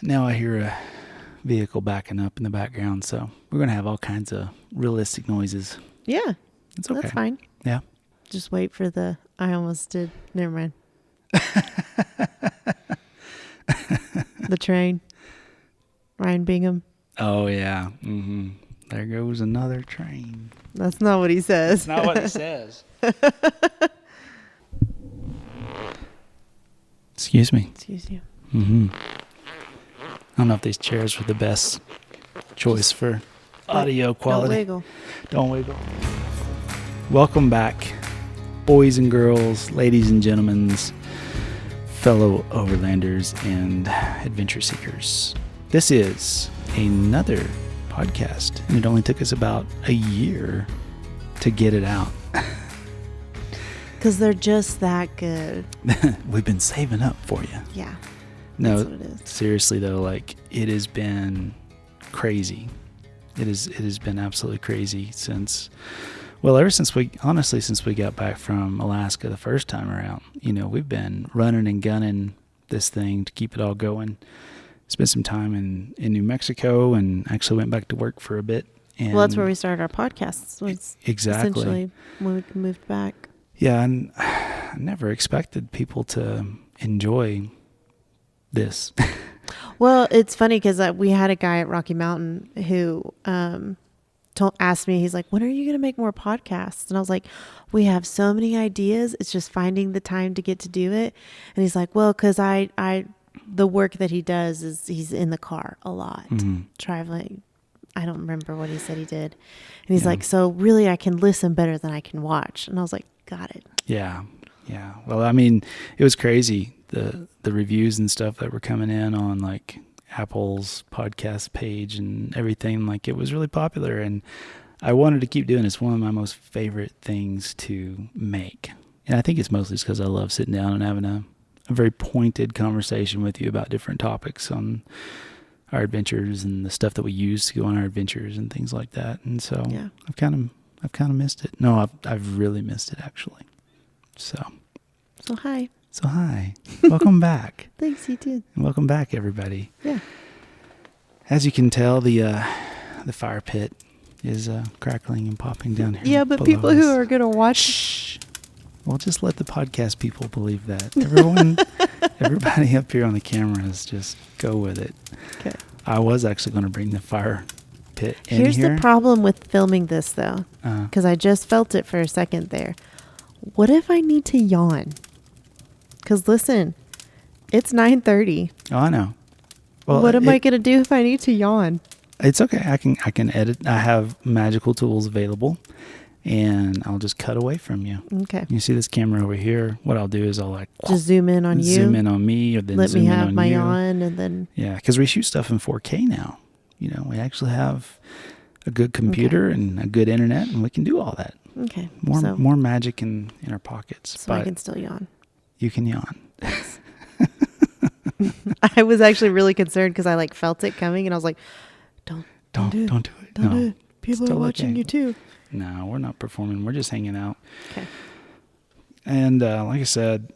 Now I hear a vehicle backing up in the background, so we're going to have all kinds of realistic noises. Yeah, It's okay. that's fine. Yeah. Just wait for I almost did. Never mind. The train. Ryan Bingham. Oh, yeah. Mm-hmm. There goes another train. That's not what he says. That's not what he says. Excuse me. Excuse you. Mm-hmm. I don't know if these chairs were the best choice for audio quality. Don't wiggle. Welcome back, boys and girls, ladies and gentlemen, fellow Overlanders and adventure seekers. This is another podcast, and it only took us about a year to get it out. Because they're just that good. We've been saving up for you. Yeah. No, that's what it is. Seriously though, like it has been crazy. It has been absolutely crazy ever since we got back from Alaska the first time around. You know, we've been running and gunning this thing to keep it all going. Spent some time in New Mexico and actually went back to work for a bit. And well, that's where we started our podcasts. Was exactly. Essentially when we moved back. Yeah, and I never expected people to enjoy this. Well, it's funny because we had a guy at Rocky Mountain who asked me, he's like, when are you going to make more podcasts? And I was like, we have so many ideas. It's just finding the time to get to do it. And he's like, well, because the work that he does is he's in the car a lot, traveling. I don't remember what he said he did. And he's like, so really I can listen better than I can watch. And I was like, got it. Yeah. Yeah. Well, I mean, it was crazy. The reviews and stuff that were coming in on like Apple's podcast page and everything, like it was really popular, and I wanted to keep doing it. It's one of my most favorite things to make, and I think it's mostly because I love sitting down and having a very pointed conversation with you about different topics on our adventures and the stuff that we use to go on our adventures and things like that. And so yeah. I've kind of missed it. No, I've really missed it actually. So hi. So hi, welcome back. Thanks, you too. And welcome back, everybody. Yeah. As you can tell, the fire pit is crackling and popping down here. Yeah, but people who are going to watch... Shh. Well, just let the podcast people believe that. Everybody up here on the cameras, just go with it. Okay. I was actually going to bring the fire pit in Here's here. the problem with filming this, though, because I just felt it for a second there. What if I need to yawn? Because listen, it's 9:30. Oh, I know. Well, what am I going to do if I need to yawn? It's okay. I can edit. I have magical tools available, and I'll just cut away from you. Okay. You see this camera over here? What I'll do is I'll just zoom in on you. Zoom in on me, or then let zoom me in have on my you. yawn, and then because we shoot stuff in 4K now. You know, we actually have a good computer and a good internet, and we can do all that. Okay. More magic in our pockets. So I can still yawn. You can yawn. I was actually really concerned because I felt it coming, and I was like, don't do it. Don't do it. People are watching you too. No, we're not performing. We're just hanging out. Okay. And like I said,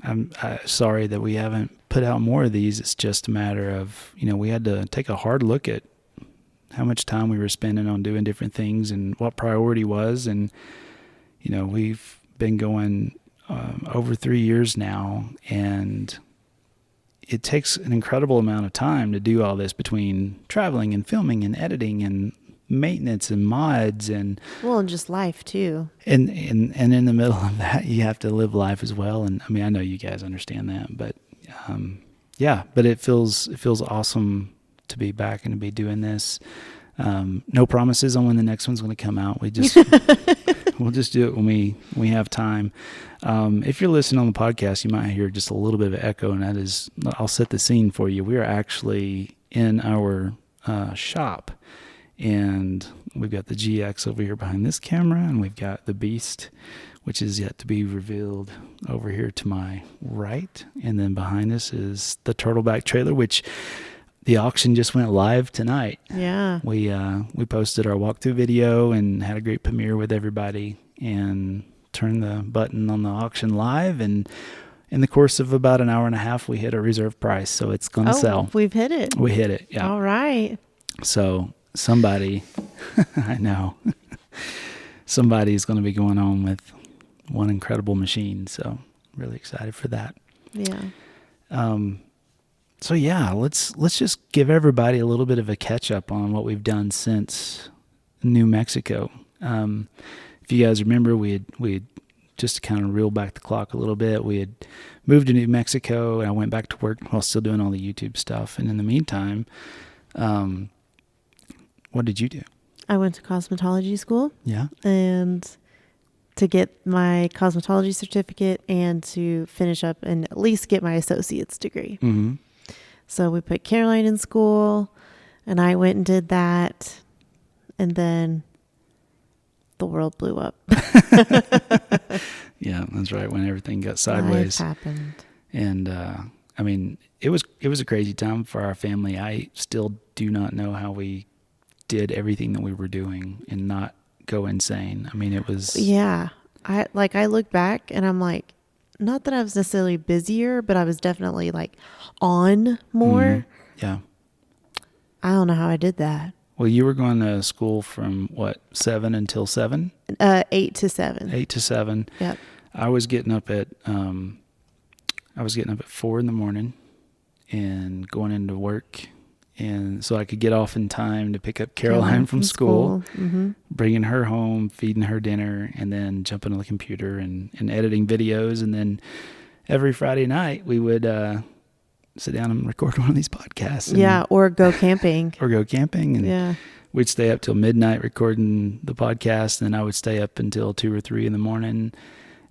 I'm sorry that we haven't put out more of these. It's just a matter of, we had to take a hard look at how much time we were spending on doing different things and what priority was. And, we've been going over 3 years now, and it takes an incredible amount of time to do all this between traveling and filming and editing and maintenance and mods and just life too. And in the middle of that, you have to live life as well. And I mean, I know you guys understand that, but but it feels awesome to be back and to be doing this. No promises on when the next one's going to come out. We just we'll just do it when we have time. If you're listening on the podcast, you might hear just a little bit of echo, and that is, I'll set the scene for you. We are actually in our shop, and we've got the GX over here behind this camera, and we've got the Beast, which is yet to be revealed, over here to my right, and then behind us is the Turtleback trailer, which the auction just went live tonight. Yeah. We posted our walkthrough video and had a great premiere with everybody, and turned the button on the auction live, and in the course of about an hour and a half, we hit a reserve price. So it's going to sell. We've hit it. We hit it. Yeah. All right. So somebody, I know, somebody's going to be going on with one incredible machine. So really excited for that. Yeah. So yeah, let's just give everybody a little bit of a catch up on what we've done since New Mexico. If you guys remember, we had just to kind of reel back the clock a little bit. We had moved to New Mexico, and I went back to work while still doing all the YouTube stuff. And in the meantime, what did you do? I went to cosmetology school. Yeah. And to get my cosmetology certificate and to finish up and at least get my associate's degree. Mm-hmm. So we put Caroline in school, and I went and did that, and then the world blew up. Yeah, that's right. When everything got sideways. Life happened. And I mean, it was a crazy time for our family. I still do not know how we did everything that we were doing and not go insane. I mean, it was. Yeah, I look back and I'm like, not that I was necessarily busier, but I was definitely like on more. Mm-hmm. Yeah. I don't know how I did that. Well, you were going to school from what, 7 until 7? 8 to 7. 8 to 7. Yep. I was getting up at 4 in the morning and going into work, and so I could get off in time to pick up Caroline from school, Mm-hmm. bringing her home, feeding her dinner, and then jumping on the computer and editing videos. And then every Friday night we would sit down and record one of these podcasts. Yeah, or go camping. Or go camping. And yeah. we'd stay up till midnight recording the podcast, and then I would stay up until 2 or 3 in the morning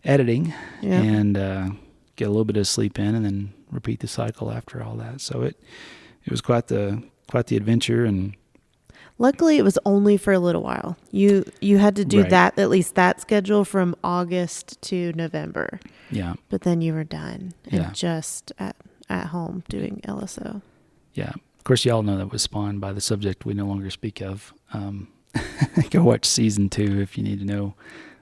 editing. Yep. And get a little bit of sleep in, and then repeat the cycle after all that. So it was quite the adventure. And luckily it was only for a little while. You had to do Right. that, at least that schedule, from August to November. yeah, But then you were done and Yeah. just at home doing LSO. yeah. Of course, y'all know that was spawned by the subject we no longer speak of. Go watch season 2 if you need to know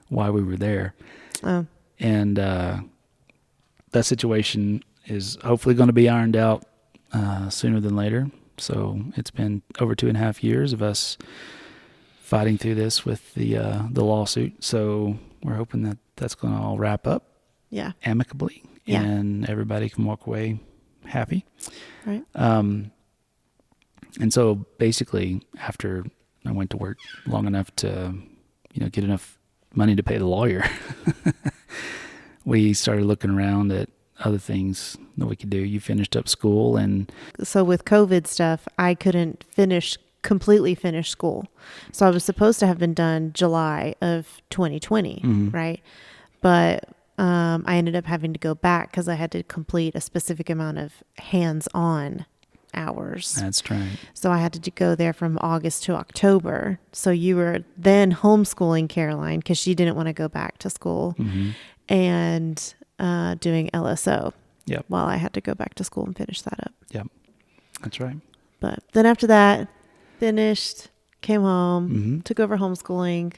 why we were there. Oh, And that situation is hopefully going to be ironed out sooner than later. So it's been over 2.5 years of us fighting through this with the lawsuit. So we're hoping that that's going to all wrap up yeah. amicably, Yeah. and everybody can walk away happy. Right. And so basically, after I went to work long enough to, get enough money to pay the lawyer, we started looking around at other things that we could do. You finished up school, and So with COVID stuff, I couldn't completely finish school. So I was supposed to have been done July of 2020, Mhm. right? But I ended up having to go back because I had to complete a specific amount of hands-on hours. that's right. So I had to go there from August to October. So you were then homeschooling Caroline because she didn't want to go back to school, Mm-hmm. and doing LSO Yep. while I had to go back to school and finish that up. Yep. That's right. But then after that, finished, came home, Mm-hmm. took over homeschooling.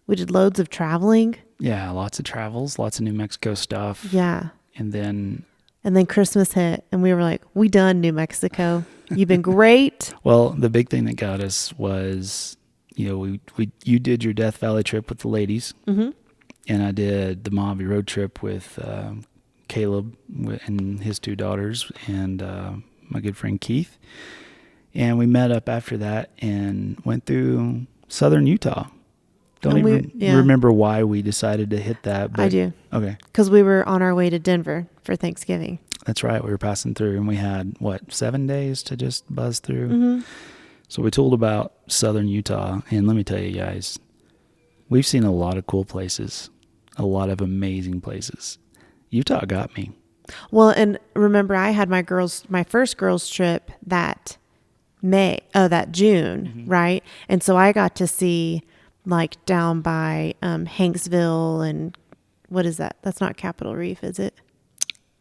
We did loads of traveling. Yeah, lots of travels, lots of New Mexico stuff. Yeah. And then, And then Christmas hit and we were like, we done New Mexico. You've been great. well, the big thing that got us was, you did your Death Valley trip with the ladies, Mm-hmm. and I did the Mojave road trip with Caleb and his 2 daughters and my good friend Keith. And we met up after that and went through southern Utah. Don't And even remember why we decided to hit that. But, I do. Okay. Because we were on our way to Denver for Thanksgiving. That's right. We were passing through, and we had, 7 days to just buzz through. Mm-hmm. So we told about southern Utah, and let me tell you guys, we've seen a lot of cool places, a lot of amazing places. Utah got me. Well, and remember, I had my first girls trip that June, Mm-hmm. right? And so I got to see like down by Hanksville and what is that? That's not Capitol Reef, is it?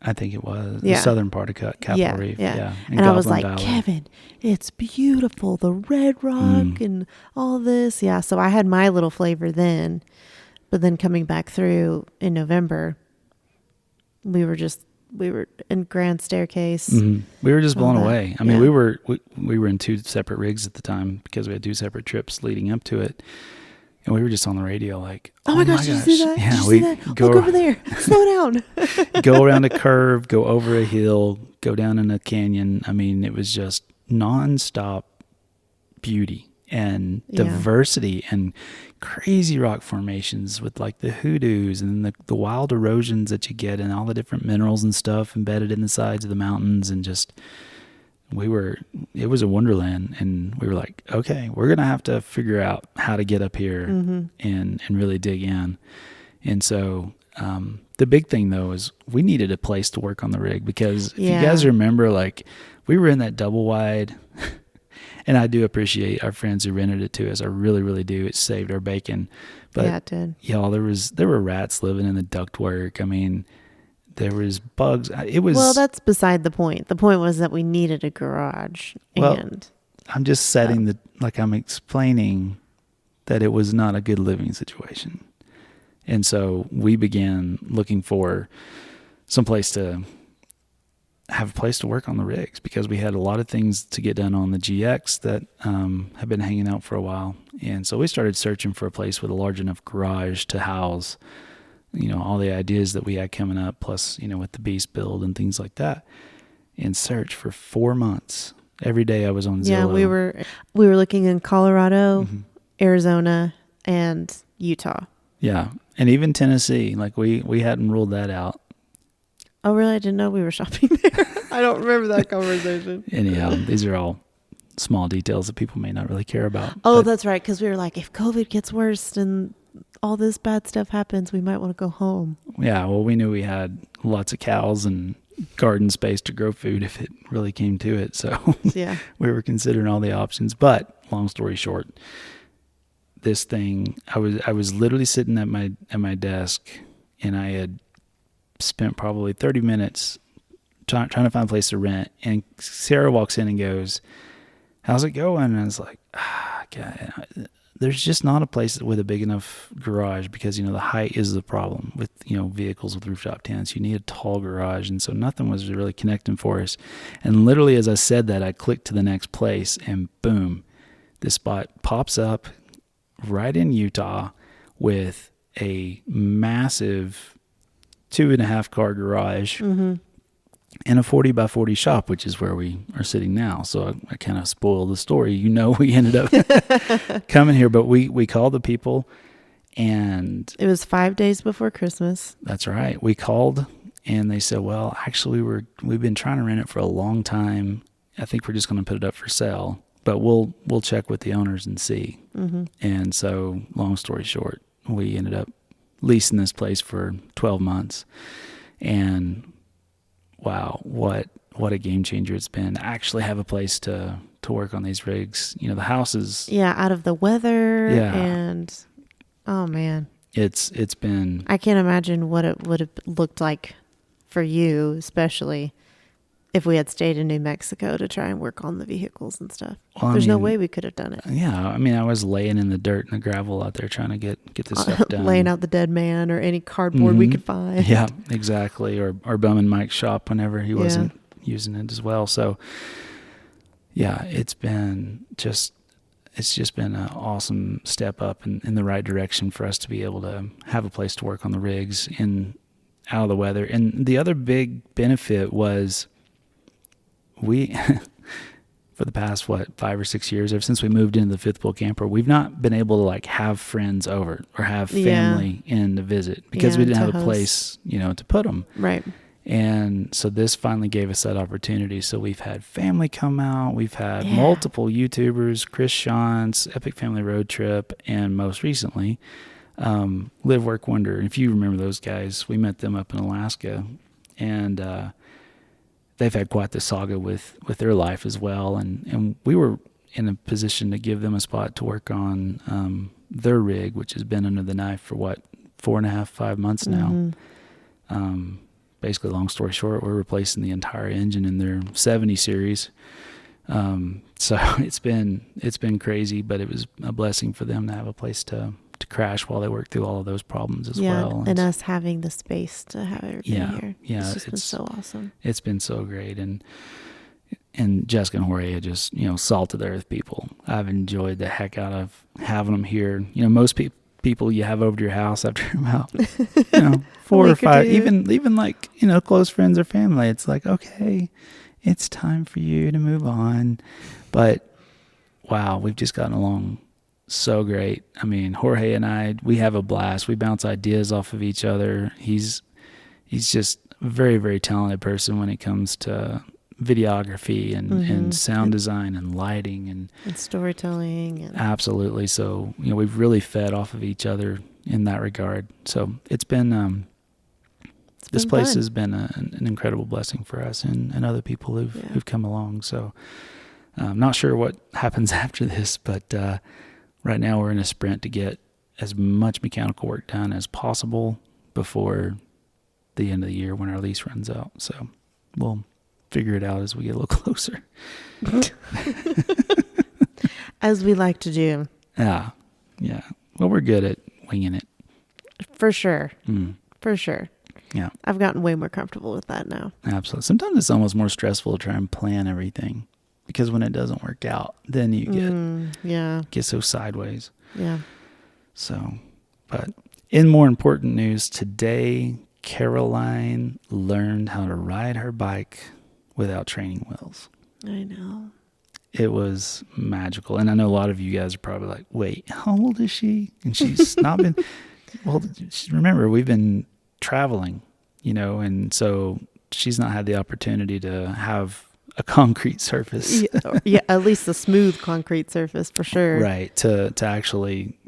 I think it was Yeah. the southern part of Capitol Yeah, Reef. yeah. in And I was Goblin like, Valley. Kevin, it's beautiful. The red rock and all this. Yeah. So I had my little flavor then, but then coming back through in November, we were just we were in Grand Staircase. Mm-hmm. We were just all blown that. away. I mean, Yeah. we were in 2 separate rigs at the time because we had 2 separate trips leading up to it. And we were just on the radio like, Oh my gosh, did you see that? Yeah, did you we see that? go Look over there. Slow down. go around a curve, go over a hill, go down in a canyon. I mean, it was just nonstop beauty and Yeah. diversity and crazy rock formations with like the hoodoos and the wild erosions that you get and all the different minerals and stuff embedded in the sides of the mountains. And just, it was a wonderland. And we were like, okay, we're going to have to figure out how to get up here and really dig in. And so, the big thing though is we needed a place to work on the rig because if you guys remember, like we were in that double wide. And I do appreciate our friends who rented it to us. I really, really do. It saved our bacon. But yeah, it did. y'all, there were rats living in the ductwork. I mean, there was bugs. Well, that's beside the point. The point was that we needed a garage. Well, And I'm just setting I'm explaining that it was not a good living situation. And so we began looking for some place to have a place to work on the rigs because we had a lot of things to get done on the GX that have been hanging out for a while. And so we started searching for a place with a large enough garage to house, all the ideas that we had coming up, plus, with the Beast build and things like that. And search for 4 months. Every day I was on Zillow. yeah, we were looking in Colorado, Arizona, and Utah. Yeah. And even Tennessee, like we hadn't ruled that out. Oh, really? I didn't know we were shopping there. I don't remember that conversation. Anyhow, these are all small details that people may not really care about. Oh, that's right. Because we were like, if COVID gets worse and all this bad stuff happens, we might want to go home. Yeah, well, we knew we had lots of cows and garden space to grow food if it really came to it. So Yeah. we were considering all the options. But long story short, this thing, I was literally sitting at my desk, and I had spent probably 30 minutes trying to find a place to rent. And Sarah walks in and goes, "How's it going?" And I was like, God, there's just not a place with a big enough garage because, the height is the problem with, vehicles with rooftop tents. You need a tall garage. And so nothing was really connecting for us. And literally as I said that, I clicked to the next place and boom, this spot pops up right in Utah with a massive 2.5 car garage and a 40 by 40 shop, which is where we are sitting now. So I kind of spoiled the story. We ended up coming here, but we called the people, and It was 5 days before Christmas. that's right. We called and they said, well, actually we've been trying to rent it for a long time. I think we're just going to put it up for sale, but we'll check with the owners and see. And so long story short, we ended up leasing this place for 12 months, and wow, what a game changer it's been to actually have a place to work on these rigs. The house is Out of the weather. Yeah. And oh man, it's been, I can't imagine what it would have looked like for you, especially if we had stayed in New Mexico to try and work on the vehicles and stuff. Well, There's no way we could have done it. yeah. I mean, I was laying in the dirt and the gravel out there trying to get this stuff done. Laying out the dead man or any cardboard we could find. Yeah, exactly. Or bumming Mike's shop whenever he wasn't using it as well. So yeah, it's just been an awesome step up in the right direction for us to be able to have a place to work on the rigs and out of the weather. And the other big benefit was we, for the past, 5 or 6 years, ever since we moved into the fifth wheel camper, we've not been able to have friends over or have family in to visit because we didn't have a place, to put them. Right. And so this finally gave us that opportunity. So we've had family come out. We've had multiple YouTubers, Chris Shantz, Epic Family Road Trip, and most recently, Live, Work, Wonder. If you remember those guys, we met them up in Alaska. And they've had quite the saga with their life as well. And we were in a position to give them a spot to work on their rig, which has been under the knife for 4.5, 5 months now. Basically, long story short, we're replacing the entire engine in their 70 series. So it's been crazy, but it was a blessing for them to have a place to crash while they work through all of those problems as Yeah, well. and us having the space to have everybody here. Yeah, It's just been so awesome. It's been so great. And Jessica and Jorge are just, salt of the earth people. I've enjoyed the heck out of having them here. Most people you have over to your house after about, 4 or 5, even like, close friends or family. It's like, okay, it's time for you to move on. But wow, we've just gotten along so great. I mean, Jorge and I, we have a blast. We bounce ideas off of each other. He's just a very, very talented person when it comes to videography and sound design and lighting and storytelling. And absolutely. So, we've really fed off of each other in that regard. So it's been, this place has been an incredible blessing for us and other people who've come along. So I'm not sure what happens after this, but right now we're in a sprint to get as much mechanical work done as possible before the end of the year when our lease runs out. So we'll figure it out as we get a little closer. As we like to do. Yeah. Well, we're good at winging it. For sure. For sure. Yeah. I've gotten way more comfortable with that now. Absolutely. Sometimes it's almost more stressful to try and plan everything because when it doesn't work out, then you get so sideways. Yeah. So, but in more important news, today, Caroline learned how to ride her bike without training wheels. I know. It was magical. And I know a lot of you guys are probably like, wait, how old is she? And she's not been, well, remember, we've been traveling, and so she's not had the opportunity to have a concrete surface. Yeah, at least a smooth concrete surface for sure. Right. To actually,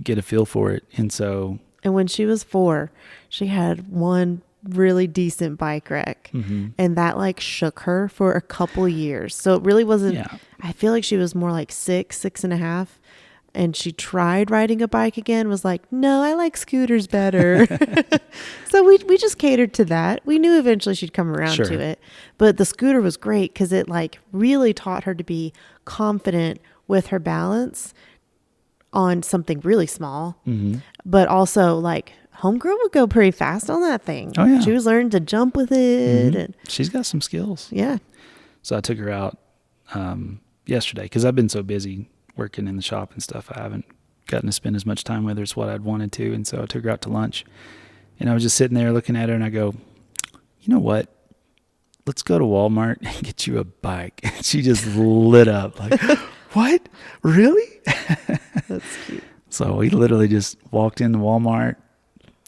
get a feel for it. And when she was 4, she had one really decent bike wreck and that shook her for a couple years. So it really wasn't, I feel like she was more like 6.5. And she tried riding a bike again, was like, no, I like scooters better. So we just catered to that. We knew eventually she'd come around to it. But the scooter was great because it really taught her to be confident with her balance on something really small. But also homegirl would go pretty fast on that thing. Oh, yeah. She was learning to jump with it. And she's got some skills. Yeah. So I took her out yesterday because I've been so busy working in the shop and stuff. I haven't gotten to spend as much time with her as what I'd wanted to. And so I took her out to lunch and I was just sitting there looking at her and I go, you know what? Let's go to Walmart and get you a bike. And she just lit up like, what? Really? That's cute. So we literally just walked into Walmart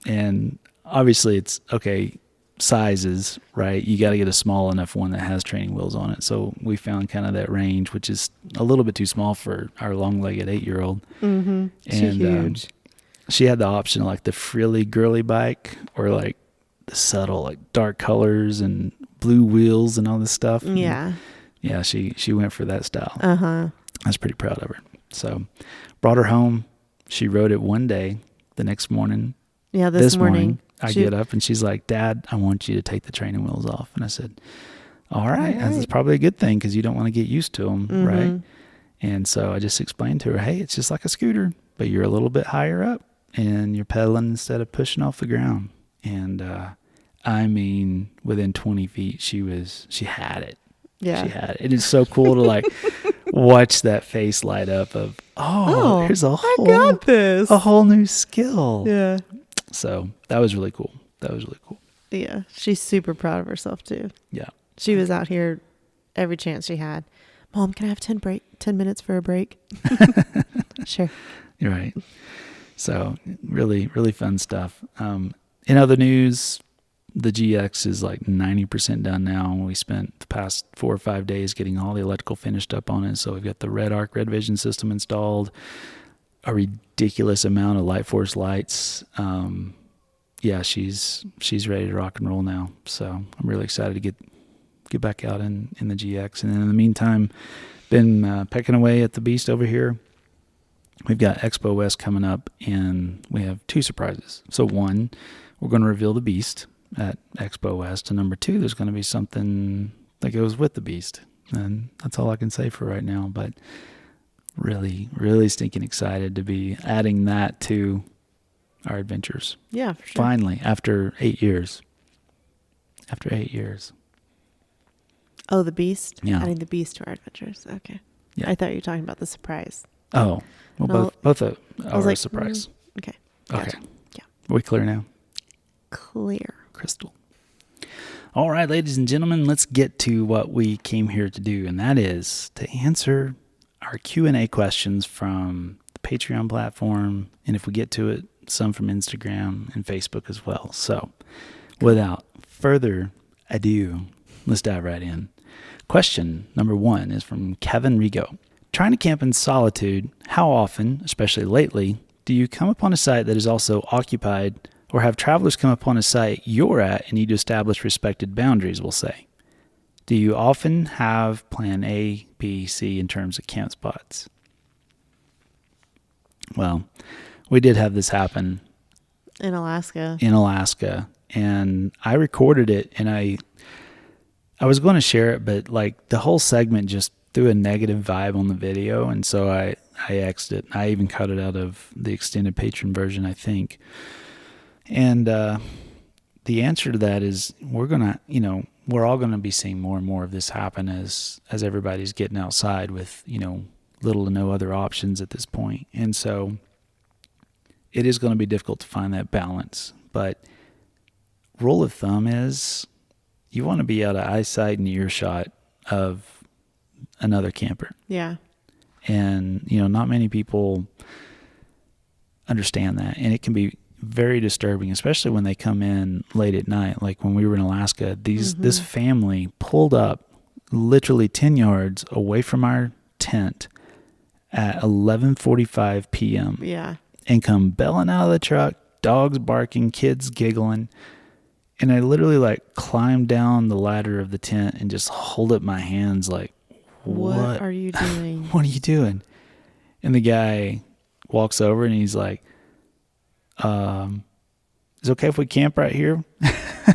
and obviously it's okay. Sizes, right? You got to get a small enough one that has training wheels on it. So we found kind of that range, which is a little bit too small for our long-legged 8-year-old. And she's huge. She had the option of the frilly girly bike or the subtle dark colors and blue wheels and all this stuff. Yeah. And she went for that style. I was pretty proud of her. So brought her home. She rode it one day. The next morning. Yeah, this morning. I get up and she's like, Dad, I want you to take the training wheels off. And I said, all right. That's probably a good thing because you don't want to get used to them, right? And so I just explained to her, hey, it's just like a scooter, but you're a little bit higher up and you're pedaling instead of pushing off the ground. And I mean, within 20 feet, she had it. Yeah. She had it. It is so cool to watch that face light up of, there's a whole new skill. Yeah. So that was really cool. Yeah. She's super proud of herself too. Yeah. She was out here every chance she had. Mom, can I have 10 minutes for a break? Sure. You're right. So really, really fun stuff. In other news, the GX is 90% done now. We spent the past 4 or 5 days getting all the electrical finished up on it. So we've got the Red Vision system installed, a ridiculous amount of Light Force lights. She's ready to rock and roll now. So I'm really excited to get back out in the GX. And then in the meantime, been pecking away at the Beast over here. We've got Expo West coming up, and we have 2 surprises. So 1, we're going to reveal the Beast at Expo West, and number 2, there's going to be something that goes with the Beast. And that's all I can say for right now, but really, really stinking excited to be adding that to our adventures. Yeah, for sure. Finally, after 8 years. After 8 years. Oh, the Beast? Yeah. Adding the Beast to our adventures. Okay. Yeah. I thought you were talking about the surprise. Oh, well, No, both I was are a like, surprise. Okay. Okay. Gotcha. Yeah. Are we clear now? Clear. Crystal. All right, ladies and gentlemen, let's get to what we came here to do, and that is to answer our Q&A questions from the Patreon platform, and if we get to it, some from Instagram and Facebook as well. So without further ado, let's dive right in. Question number 1 is from Kevin Rigo. Trying to camp in solitude, how often, especially lately, do you come upon a site that is also occupied, or have travelers come upon a site you're at and need to establish respected boundaries, we'll say? Do you often have plan A, B, C in terms of camp spots? Well, we did have this happen In Alaska. and I recorded it, and I was going to share it, but like the whole segment just threw a negative vibe on the video, and so I X'd it. I even cut it out of the extended patron version, I think. And the answer to that is we're all gonna be seeing more and more of this happen as everybody's getting outside with, little to no other options at this point. And so it is going to be difficult to find that balance. But rule of thumb is you want to be out of eyesight and earshot of another camper. Yeah. And, not many people understand that. And it can be very disturbing, especially when they come in late at night. Like when we were in Alaska, this family pulled up literally 10 yards away from our tent at 11:45 p.m. Yeah. and come belling out of the truck, dogs barking, kids giggling. And I literally climbed down the ladder of the tent and just hold up my hands like, What are you doing? What are you doing? And the guy walks over and he's like, is it okay if we camp right here?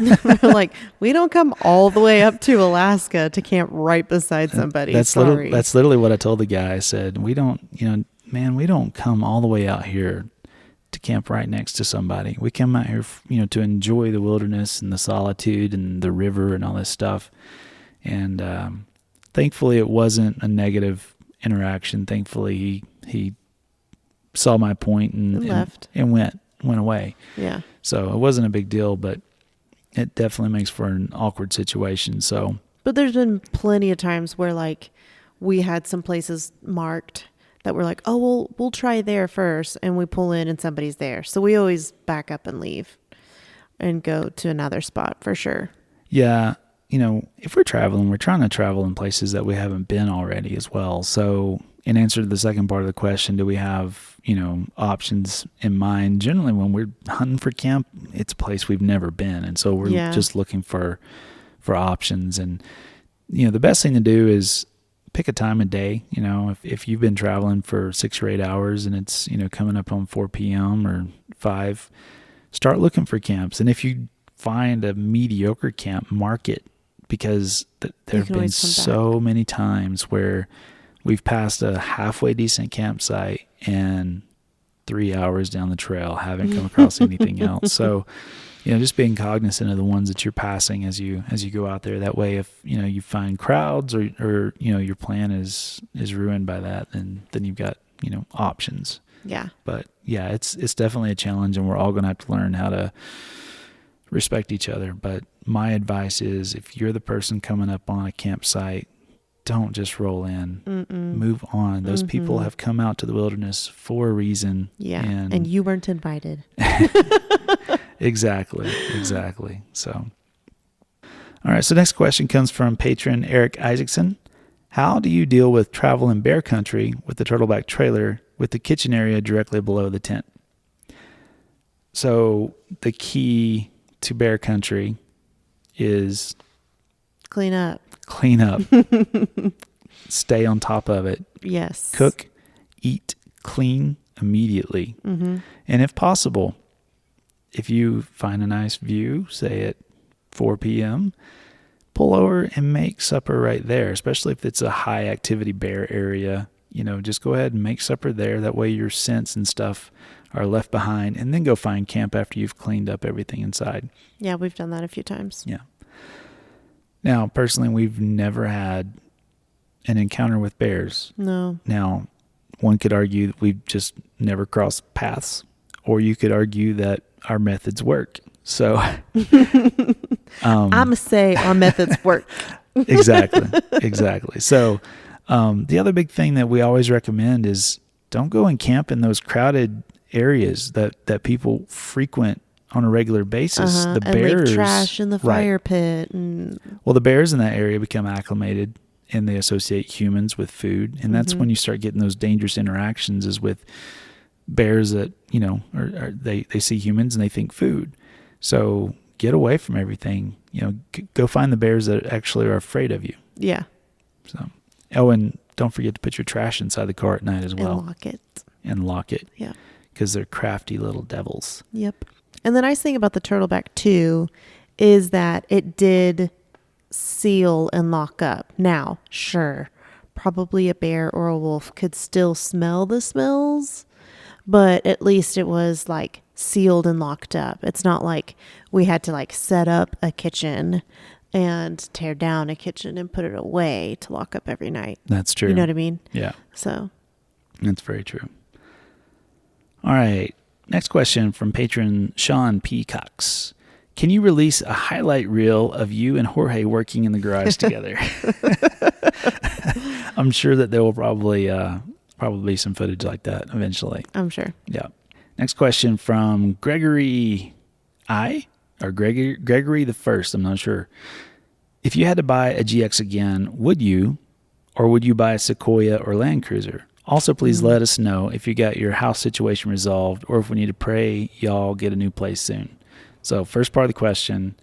We're like, we don't come all the way up to Alaska to camp right beside somebody. That's literally what I told the guy. I said, we don't come all the way out here to camp right next to somebody. We come out here, to enjoy the wilderness and the solitude and the river and all this stuff. And thankfully, it wasn't a negative interaction. Thankfully, he saw my point and left and went away. Yeah. So it wasn't a big deal, but it definitely makes for an awkward situation. So, but there's been plenty of times where we had some places marked that we're like, oh, we'll try there first, and we pull in and somebody's there. So we always back up and leave and go to another spot for sure. Yeah. If we're traveling, we're trying to travel in places that we haven't been already as well. So in answer to the second part of the question, do we have, options in mind? Generally, when we're hunting for camp, it's a place we've never been. And so we're just looking for options. And, the best thing to do is pick a time of day. If you've been traveling for 6 or 8 hours and it's, coming up on 4 p.m. or 5, start looking for camps. And if you find a mediocre camp, mark it, because there have been so many times where we've passed a halfway decent campsite and 3 hours down the trail haven't come across anything else. So, just being cognizant of the ones that you're passing as you go out there. That way, if you find crowds or your plan is ruined by that, then you've got options. Yeah. But yeah, it's definitely a challenge, and we're all going to have to learn how to respect each other. But my advice is, if you're the person coming up on a campsite, don't just roll in. Move on. Those people have come out to the wilderness for a reason. Yeah. And you weren't invited. Exactly. So, all right. So next question comes from patron Eric Isaacson. How do you deal with travel in bear country with the turtleback trailer with the kitchen area directly below the tent? So the key to bear country is clean up. Stay on top of it. Yes. Cook, eat, clean immediately. And if possible, if you find a nice view, say at 4 p.m., pull over and make supper right there, especially if it's a high activity bear area. just go ahead and make supper there. That way your scents and stuff are left behind, and then go find camp after you've cleaned up everything inside. Yeah, we've done that a few times. Yeah. Now, personally, we've never had an encounter with bears. No. Now, one could argue that we've just never crossed paths, or you could argue that our methods work. So I'm going to say our methods work. Exactly. So the other big thing that we always recommend is don't go and camp in those crowded areas that people frequent on a regular basis. The bears, and leave trash in the fire pit. Well, the bears in that area become acclimated, and they associate humans with food. And that's when you start getting those dangerous interactions, is with bears that, they see humans and they think food. So get away from everything. Go find the bears that actually are afraid of you. Yeah. So, and don't forget to put your trash inside the car at night as well. And lock it. Yeah. Because they're crafty little devils. Yep. And the nice thing about the turtleback too is that it did seal and lock up. Now, sure, probably a bear or a wolf could still smell the smells, but at least it was like sealed and locked up. It's not like we had to like set up a kitchen and tear down a kitchen and put it away to lock up every night. That's true. You know what I mean? Yeah. So that's very true. All right. Next question from patron Sean Peacocks. Can you release a highlight reel of you and Jorge working in the garage together? I'm sure that there will probably be some footage like that eventually. I'm sure. Yeah. Next question from Gregory Gregory the First. I'm not sure. If you had to buy a GX again, would you buy a Sequoia or Land Cruiser? Also, please let us know if you got your house situation resolved, or if we need to pray y'all get a new place soon. So first part of the question.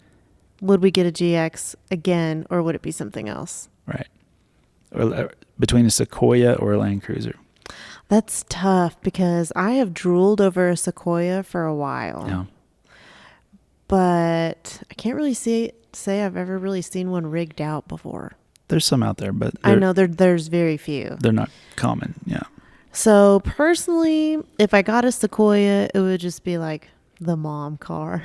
Would we get a GX again, or would it be something else? Right. Or between a Sequoia or a Land Cruiser. That's tough because I have drooled over a Sequoia for a while. Yeah. But I can't really say I've ever really seen one rigged out before. There's some out there, but I know there's very few. They're not common. Yeah. So personally, if I got a Sequoia, it would just be like the mom car.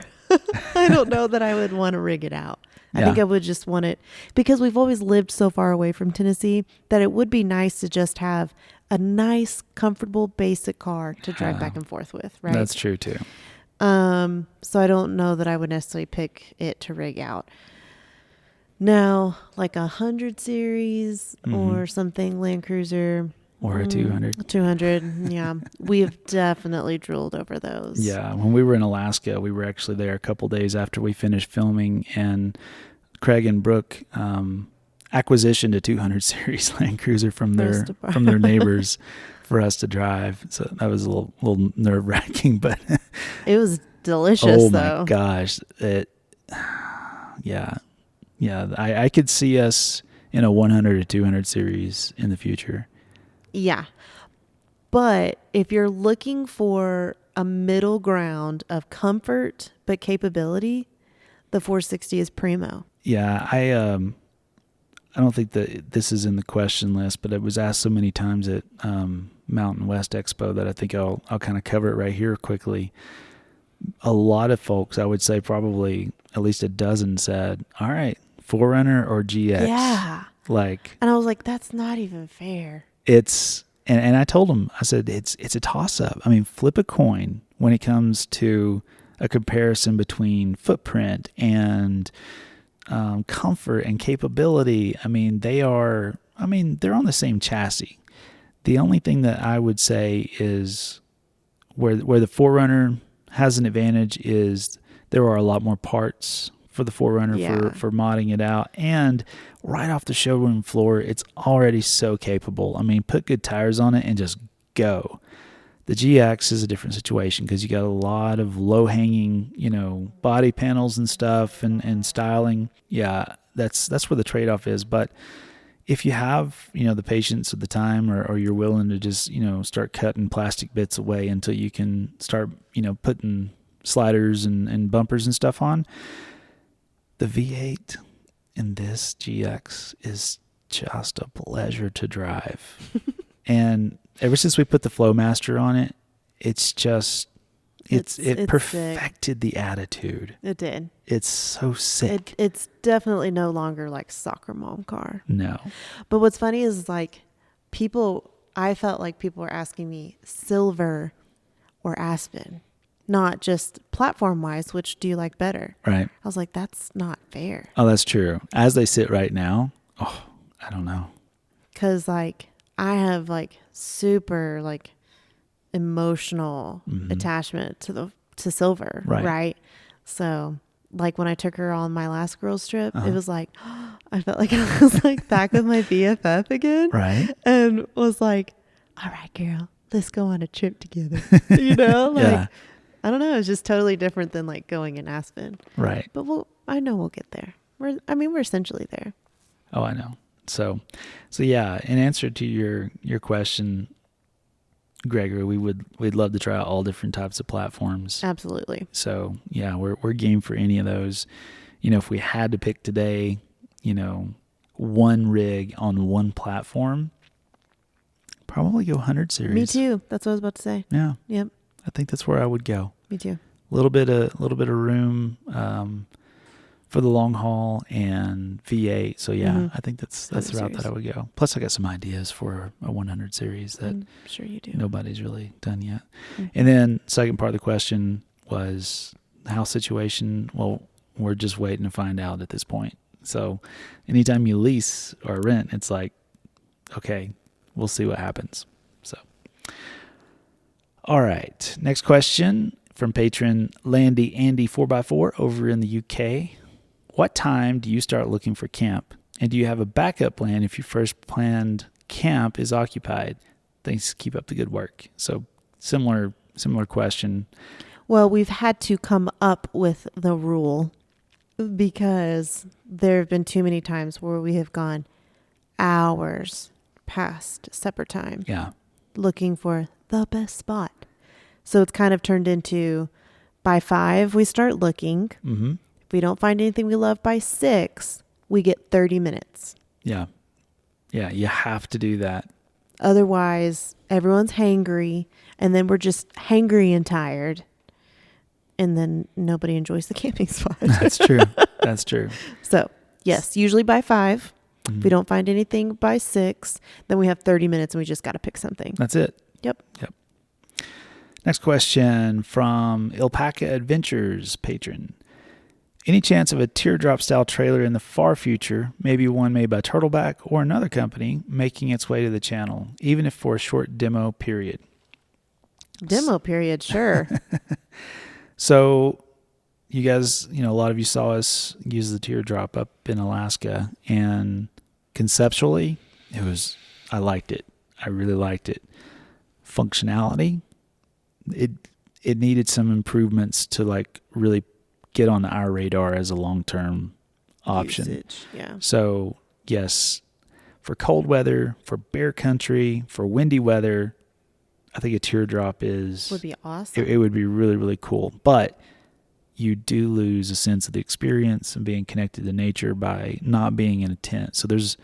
I don't know that I would want to rig it out. I think I would just want it because we've always lived so far away from Tennessee that it would be nice to just have a nice, comfortable, basic car to drive back and forth with, right? That's true too. So I don't know that I would necessarily pick it to rig out. Now, like a 100 series or something, Land Cruiser. Or a 200. 200, yeah. We have definitely drooled over those. Yeah. When we were in Alaska, we were actually there a couple days after we finished filming, and Craig and Brooke acquisitioned a 200 series Land Cruiser from their neighbors for us to drive. So that was a little nerve-wracking, but it was delicious, though. Oh my gosh. Yeah, I could see us in a 100 or 200 series in the future. Yeah. But if you're looking for a middle ground of comfort but capability, the 460 is primo. Yeah, I don't think that this is in the question list, but it was asked so many times at Mountain West Expo that I think I'll kind of cover it right here quickly. A lot of folks, I would say probably at least a dozen, said, all right, 4Runner or GX. Yeah. And I was like, that's not even fair. And I told him, I said, it's a toss up. I mean, flip a coin when it comes to a comparison between footprint and comfort and capability. I mean, they're on the same chassis. The only thing that I would say is where the 4Runner has an advantage is there are a lot more parts for the 4Runner for modding it out, and right off the showroom floor, it's already so capable. I mean, put good tires on it and just go. The GX is a different situation because you got a lot of low-hanging, body panels and stuff and styling. Yeah, that's where the trade-off is. But if you have, the patience at the time, or you're willing to just, start cutting plastic bits away until you can start, putting sliders and bumpers and stuff on, the V8 in this GX is just a pleasure to drive. And ever since we put the Flowmaster on it, it's just it perfected the attitude. It did. It's so sick. It's definitely no longer like soccer mom car. No. But what's funny is like I felt like people were asking me silver or Aspen, not just platform wise, which do you like better? Right. I was like, that's not fair. Oh, that's true. As they sit right now, I don't know. Cause like I have like super like emotional attachment to silver. Right. So like when I took her on my last girls trip, it was like, I felt like I was like back with my BFF again. Right. And was like, all right, girl, let's go on a trip together. You know, like, Yeah. I don't know. It's just totally different than like going in Aspen. Right. But I know we'll get there. We're essentially there. Oh, I know. So yeah, in answer to your question, Gregory, we'd love to try out all different types of platforms. Absolutely. So yeah, we're game for any of those. You know, if we had to pick today, you know, one rig on one platform, probably go 100 series. Me too. That's what I was about to say. Yeah. Yep. I think that's where I would go. Me too. A little bit of room for the long haul and V8. So yeah, I think that's the route that I would go. Plus I got some ideas for a 100 series that I'm sure you do. Nobody's really done yet. And then second part of the question was house situation. Well, we're just waiting to find out at this point. So anytime you lease or rent, it's like, okay, we'll see what happens. So, all right. Next question from patron Landy Andy 4x4 over in the UK. What time do you start looking for camp? And do you have a backup plan if your first planned camp is occupied? Thanks. Keep up the good work. So similar question. Well, we've had to come up with the rule because there have been too many times where we have gone hours past supper time. Yeah. Looking for the best spot. So it's kind of turned into by 5, we start looking. Mm-hmm. If we don't find anything we love by 6, we get 30 minutes. Yeah. Yeah. You have to do that. Otherwise, everyone's hangry, and then we're just hangry and tired. And then nobody enjoys the camping spot. That's true. That's true. So, yes, usually by 5. If we don't find anything by 6, then we have 30 minutes and we just got to pick something. That's it. Yep. Next question from Alpaca Adventures patron. Any chance of a teardrop style trailer in the far future, maybe one made by Turtleback or another company, making its way to the channel, even if for a short demo period? Demo period, sure. So you guys, a lot of you saw us use the teardrop up in Alaska, and conceptually, I liked it. I really liked it. Functionality, it needed some improvements to like really get on our radar as a long-term option. Usage, yeah. So yes, for cold weather, for bear country, for windy weather, I think a teardrop would be awesome. It would be really, really cool. But you do lose a sense of the experience and being connected to nature by not being in a tent. So there's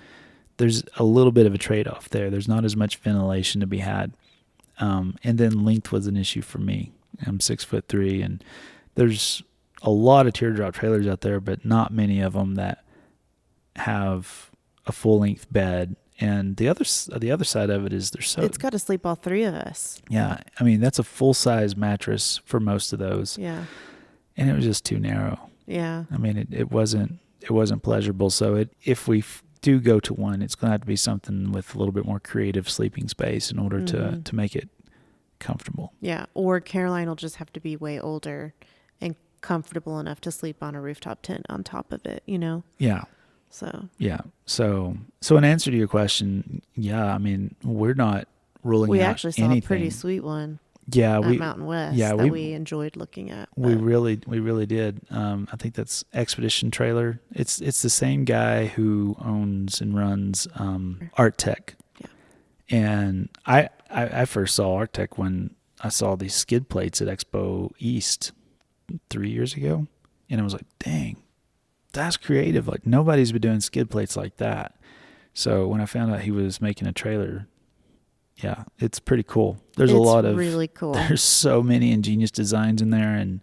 a little bit of a trade-off there. There's not as much ventilation to be had. And then length was an issue for me. I'm 6'3", and there's a lot of teardrop trailers out there, but not many of them that have a full-length bed. And the other side of it is it's got to sleep all 3 of us. Yeah, I mean that's a full-size mattress for most of those. Yeah, and it was just too narrow. Yeah, I mean it wasn't pleasurable. So if we do go to one, it's going to have to be something with a little bit more creative sleeping space in order to make it comfortable. Yeah, or Caroline will just have to be way older and comfortable enough to sleep on a rooftop tent on top of it, Yeah. So yeah. So in answer to your question, yeah, I mean we're not ruling out anything. We actually saw a pretty sweet one. Yeah, at Mountain West. Yeah, we enjoyed looking at. We really did. I think that's Expedition Trailer. It's the same guy who owns and runs Art Tech. Yeah. And I first saw Art Tech when I saw these skid plates at Expo East 3 years ago, and I was like, dang, that's creative. Like nobody's been doing skid plates like that. So when I found out he was making a trailer, yeah, it's pretty cool. There's It's a lot of really cool. There's so many ingenious designs in there, and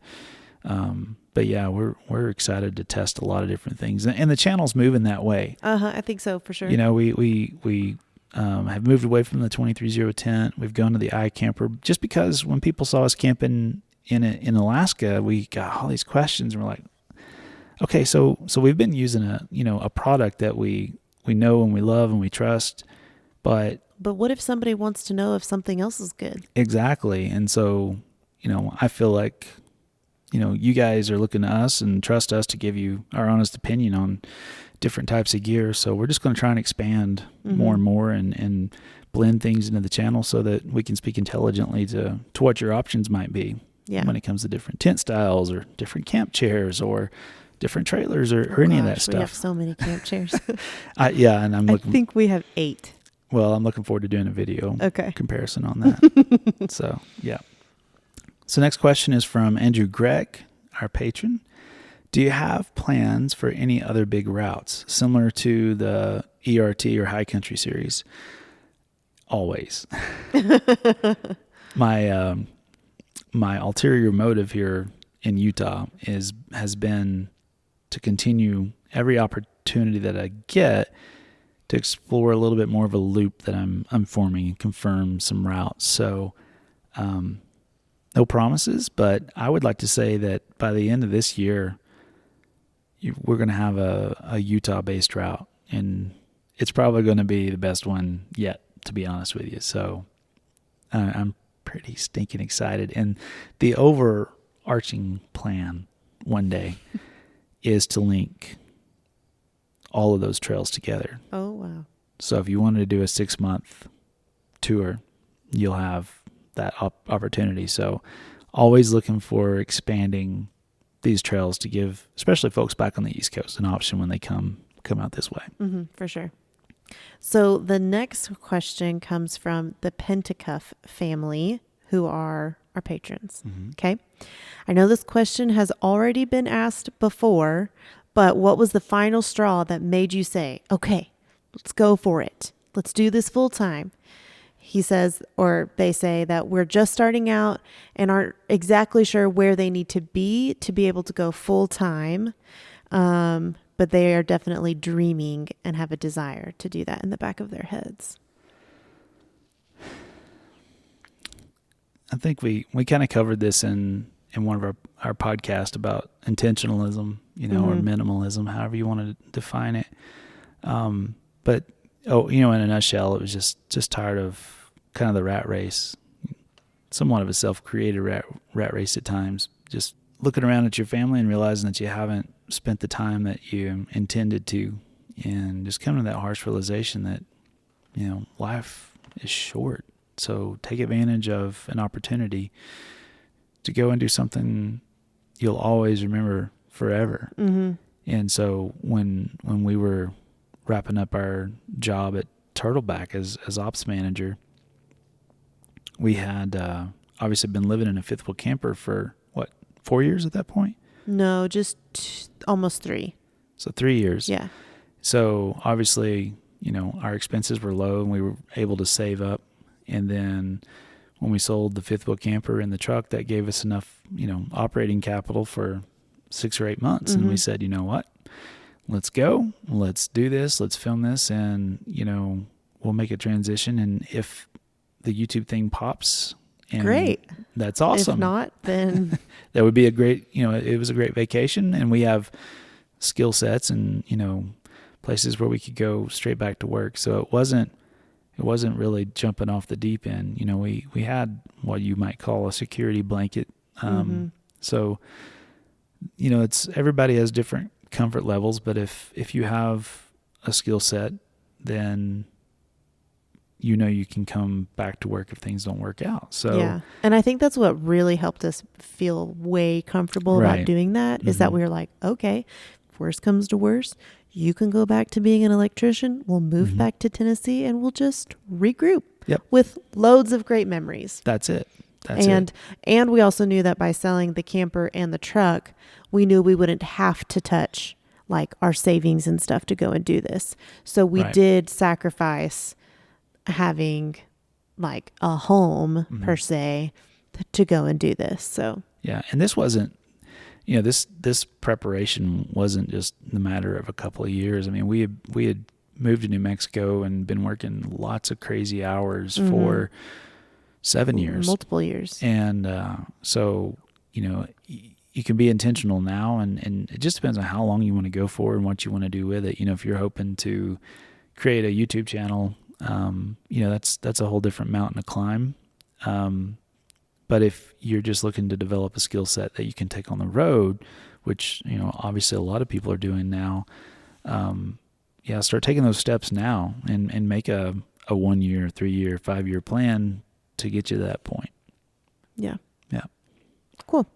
but yeah, we're excited to test a lot of different things, and the channel's moving that way. I think so for sure. You know, we have moved away from the 23-0 tent. We've gone to the iCamper just because when people saw us camping in Alaska, we got all these questions, and we're like, okay, so we've been using a product that we know and we love and we trust, but what if somebody wants to know if something else is good? exactly. And so, I feel like, you guys are looking to us and trust us to give you our honest opinion on different types of gear. So we're just going to try and expand more and more and blend things into the channel so that we can speak intelligently to what your options might be when it comes to different tent styles or different camp chairs or different trailers or any of that stuff. We have so many camp chairs. And I think we have 8. Well, I'm looking forward to doing a video comparison on that. So, yeah. So next question is from Andrew Gregg, our patron. Do you have plans for any other big routes similar to the ERT or High Country series? Always. My ulterior motive here in Utah has been to continue every opportunity that I get to explore a little bit more of a loop that I'm forming and confirm some routes. So, no promises, but I would like to say that by the end of this year, we're going to have a Utah-based route, and it's probably going to be the best one yet, to be honest with you. So I'm pretty stinking excited. And the overarching plan one day is to link all of those trails together. Oh, wow. So if you wanted to do a 6-month tour, you'll have that opportunity. So always looking for expanding these trails to give, especially folks back on the East Coast, an option when they come out this way. For sure. So the next question comes from the Pentacuff family, who are our patrons. Okay. I know this question has already been asked before, but what was the final straw that made you say, okay, let's go for it. Let's do this full time? He says, or they say, that we're just starting out and aren't exactly sure where they need to be able to go full time. But they are definitely dreaming and have a desire to do that in the back of their heads. I think we kind of covered this in one of our podcast about intentionalism, or minimalism, however you want to define it. But in a nutshell, it was just tired of kind of the rat race, somewhat of a self-created rat race at times. Just looking around at your family and realizing that you haven't spent the time that you intended to, and just coming to that harsh realization that, life is short. So take advantage of an opportunity to go and do something you'll always remember forever. And so when we were wrapping up our job at Turtleback as ops manager, we had obviously been living in a fifth wheel camper for 4 years at that point? No, just almost 3. So 3 years. Yeah. So obviously, our expenses were low and we were able to save up. And then when we sold the fifth wheel camper and the truck, that gave us enough, operating capital for 6 or 8 months. And we said, you know what? Let's go. Let's do this. Let's film this. And, we'll make a transition. And if the YouTube thing pops, and great. That's awesome. If not, then that would be a great, it was a great vacation, and we have skill sets and, places where we could go straight back to work. So it wasn't really jumping off the deep end. We had what you might call a security blanket. So, it's, everybody has different comfort levels, but if you have a skill set, then you can come back to work if things don't work out. So yeah. And I think that's what really helped us feel way comfortable about doing that, is that we were like, okay, if worst comes to worst, you can go back to being an electrician. We'll move back to Tennessee and we'll just regroup with loads of great memories. That's it. And we also knew that by selling the camper and the truck, we knew we wouldn't have to touch like our savings and stuff to go and do this. So we did sacrifice having like a home Mhm. per se to go and do this. So Yeah. And this wasn't, this preparation wasn't just the matter of a couple of years. I mean, we had moved to New Mexico and been working lots of crazy hours for 7 years. multiple years. And so, you can be intentional now, and it just depends on how long you want to go for and what you want to do with it. If you're hoping to create a YouTube channel, that's a whole different mountain to climb. But if you're just looking to develop a skill set that you can take on the road, which, obviously a lot of people are doing now, start taking those steps now and make a 1 year, 3 year, 5 year plan to get you to that point. Yeah. Yeah. Cool.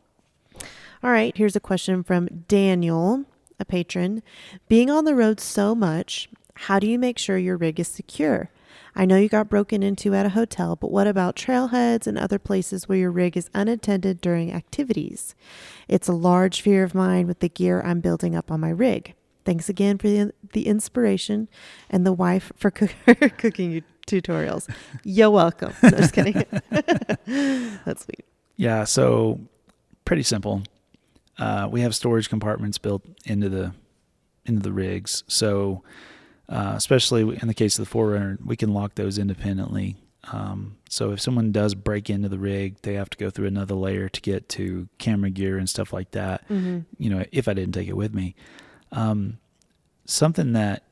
All right. Here's a question from Daniel, a patron. Being on the road so much, how do you make sure your rig is secure? I know you got broken into at a hotel, but what about trailheads and other places where your rig is unattended during activities? It's a large fear of mine with the gear I'm building up on my rig. Thanks again for the inspiration and the wife for cooking tutorials. You're welcome. No, just kidding. That's sweet. Yeah. So pretty simple. We have storage compartments built into the rigs. So, especially in the case of the 4Runner, we can lock those independently. So if someone does break into the rig, they have to go through another layer to get to camera gear and stuff like that. If I didn't take it with me. Something that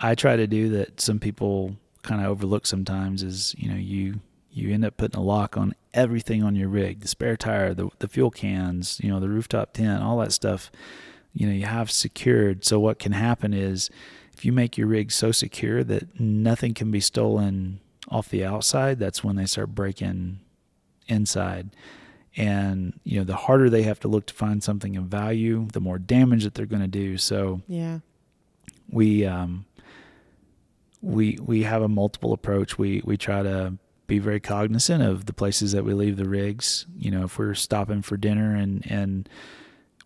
I try to do that some people kind of overlook sometimes is, you end up putting a lock on everything on your rig, the spare tire, the fuel cans, the rooftop tent, all that stuff, you have secured. So what can happen is if you make your rig so secure that nothing can be stolen off the outside, that's when they start breaking inside. And, the harder they have to look to find something of value, the more damage that they're going to do. So yeah, we have a multiple approach. We try to be very cognizant of the places that we leave the rigs. If we're stopping for dinner and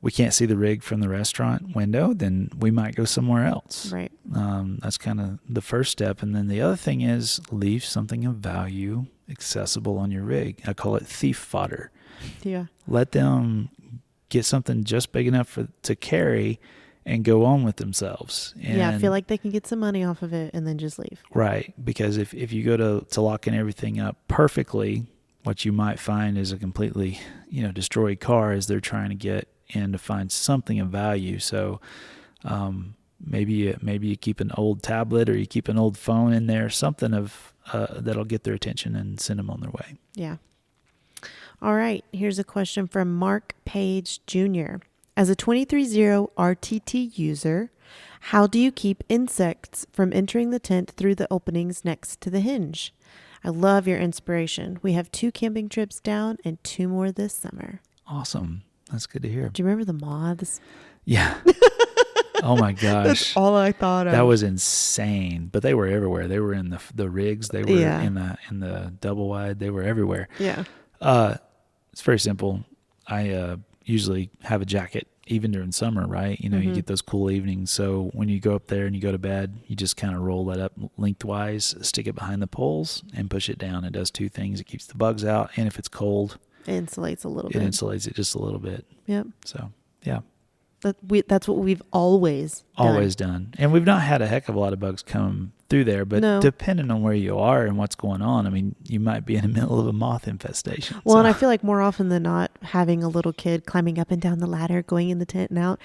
we can't see the rig from the restaurant window, then we might go somewhere else. Right. That's kind of the first step. And then the other thing is leave something of value accessible on your rig. I call it thief fodder. Yeah. Let them get something just big enough to carry and go on with themselves. And I feel like they can get some money off of it and then just leave. Right. Because if you go to locking everything up perfectly, what you might find is a completely, destroyed car as they're trying to get in to find something of value. So maybe you keep an old tablet or you keep an old phone in there, something of that'll get their attention and send them on their way. Yeah. All right. Here's a question from Mark Page Jr. As a 23-0 RTT user, how do you keep insects from entering the tent through the openings next to the hinge? I love your inspiration. We have 2 camping trips down and 2 more this summer. Awesome. That's good to hear. Do you remember the moths? Yeah. Oh my gosh. That's all I thought of. That was insane. But they were everywhere. They were in the rigs. They were in the double wide. They were everywhere. Yeah. It's very simple. I usually have a jacket even during summer, right? You get those cool evenings. So when you go up there and you go to bed, you just kind of roll that up lengthwise, stick it behind the poles and push it down. It does 2 things. It keeps the bugs out. And if it's cold, it insulates a little it bit. It insulates it just a little bit. Yep. So, yeah. That's what we've always done. And we've not had a heck of a lot of bugs come through there, but depending on where you are and what's going on, I mean, you might be in the middle of a moth infestation. Well, and I feel like more often than not, having a little kid climbing up and down the ladder, going in the tent and out,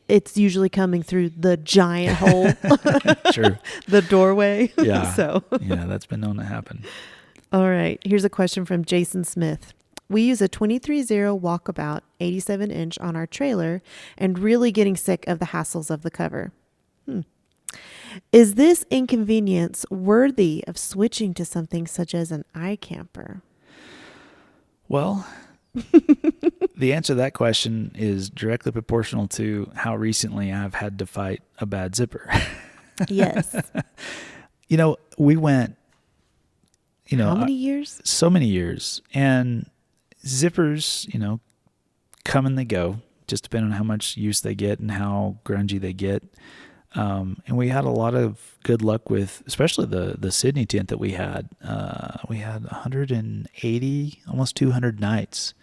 it's usually coming through the giant hole. True. The doorway. Yeah. So. Yeah, that's been known to happen. All right. Here's a question from Jason Smith. We use a 23-0 walkabout 87-inch on our trailer and really getting sick of the hassles of the cover. Is this inconvenience worthy of switching to something such as an iCamper? Well, the answer to that question is directly proportional to how recently I've had to fight a bad zipper. Yes. We went, how many years? So many years. And zippers, come and they go, just depending on how much use they get and how grungy they get. And we had a lot of good luck with, especially the Sydney tent that we had. We had 180, almost 200 nights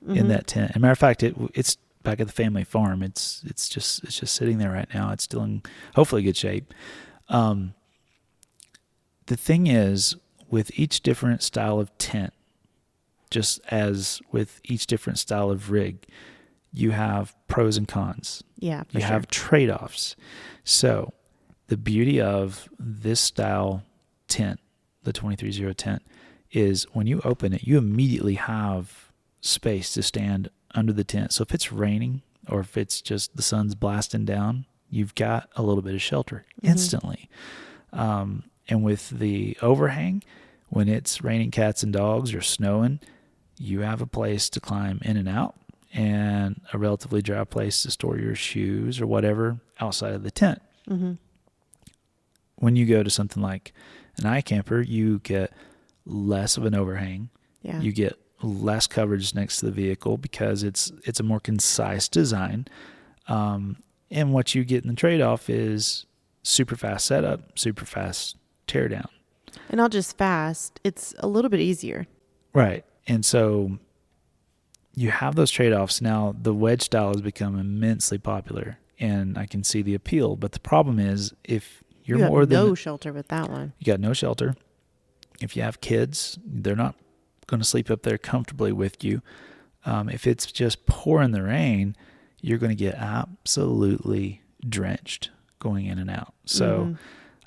in that tent. As a matter of fact, it's back at the family farm. It's just sitting there right now. It's still in hopefully good shape. The thing is, with each different style of tent, just as with each different style of rig, you have pros and cons. Yeah, you have trade-offs. So the beauty of this style tent, the 230 tent, is when you open it, you immediately have space to stand under the tent. So if it's raining or if it's just the sun's blasting down, you've got a little bit of shelter instantly. And with the overhang, when it's raining cats and dogs or snowing, you have a place to climb in and out and a relatively dry place to store your shoes or whatever outside of the tent. When you go to something like an iCamper, you get less of an overhang. Yeah. You get less coverage next to the vehicle because it's a more concise design. And what you get in the trade-off is super fast setup, super fast tear down. And not just fast, it's a little bit easier. Right. And so you have those trade-offs. Now, the wedge style has become immensely popular, and I can see the appeal. But the problem is, if you're you more have than... no shelter with that one. You got no shelter. If you have kids, they're not going to sleep up there comfortably with you. If it's just pouring the rain, you're going to get absolutely drenched going in and out. So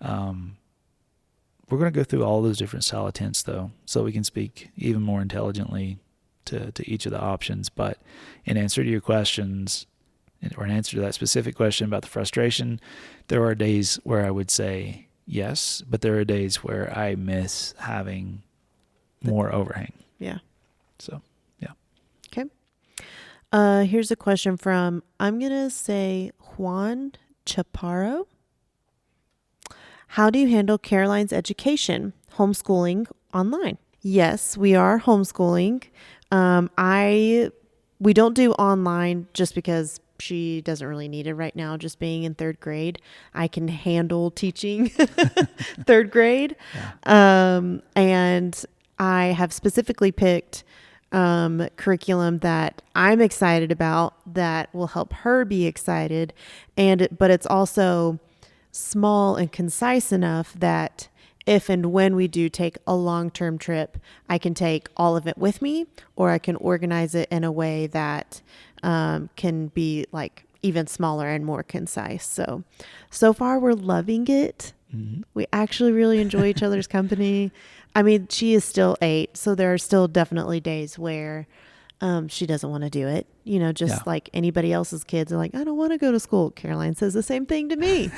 we're going to go through all those different style of tents, though, so we can speak even more intelligently to each of the options. But in answer to your questions, or in answer to that specific question about the frustration, there are days where I would say yes, but there are days where I miss having more overhang. Yeah. So, yeah. Okay. Here's a question from, I'm going to say Juan Chaparro. How do you handle Caroline's education, homeschooling online? Yes, we are homeschooling. We don't do online just because she doesn't really need it right now. Just being in third grade, I can handle teaching third grade. Yeah. And I have specifically picked curriculum that I'm excited about that will help her be excited. But it's also small and concise enough that if and when we do take a long-term trip, I can take all of it with me, or I can organize it in a way that can be like even smaller and more concise. So far we're loving it. We actually really enjoy each other's company. I mean, she is still 8, so there are still definitely days where she doesn't want to do it. Like anybody else's kids are like, I don't want to go to school. Caroline says the same thing to me.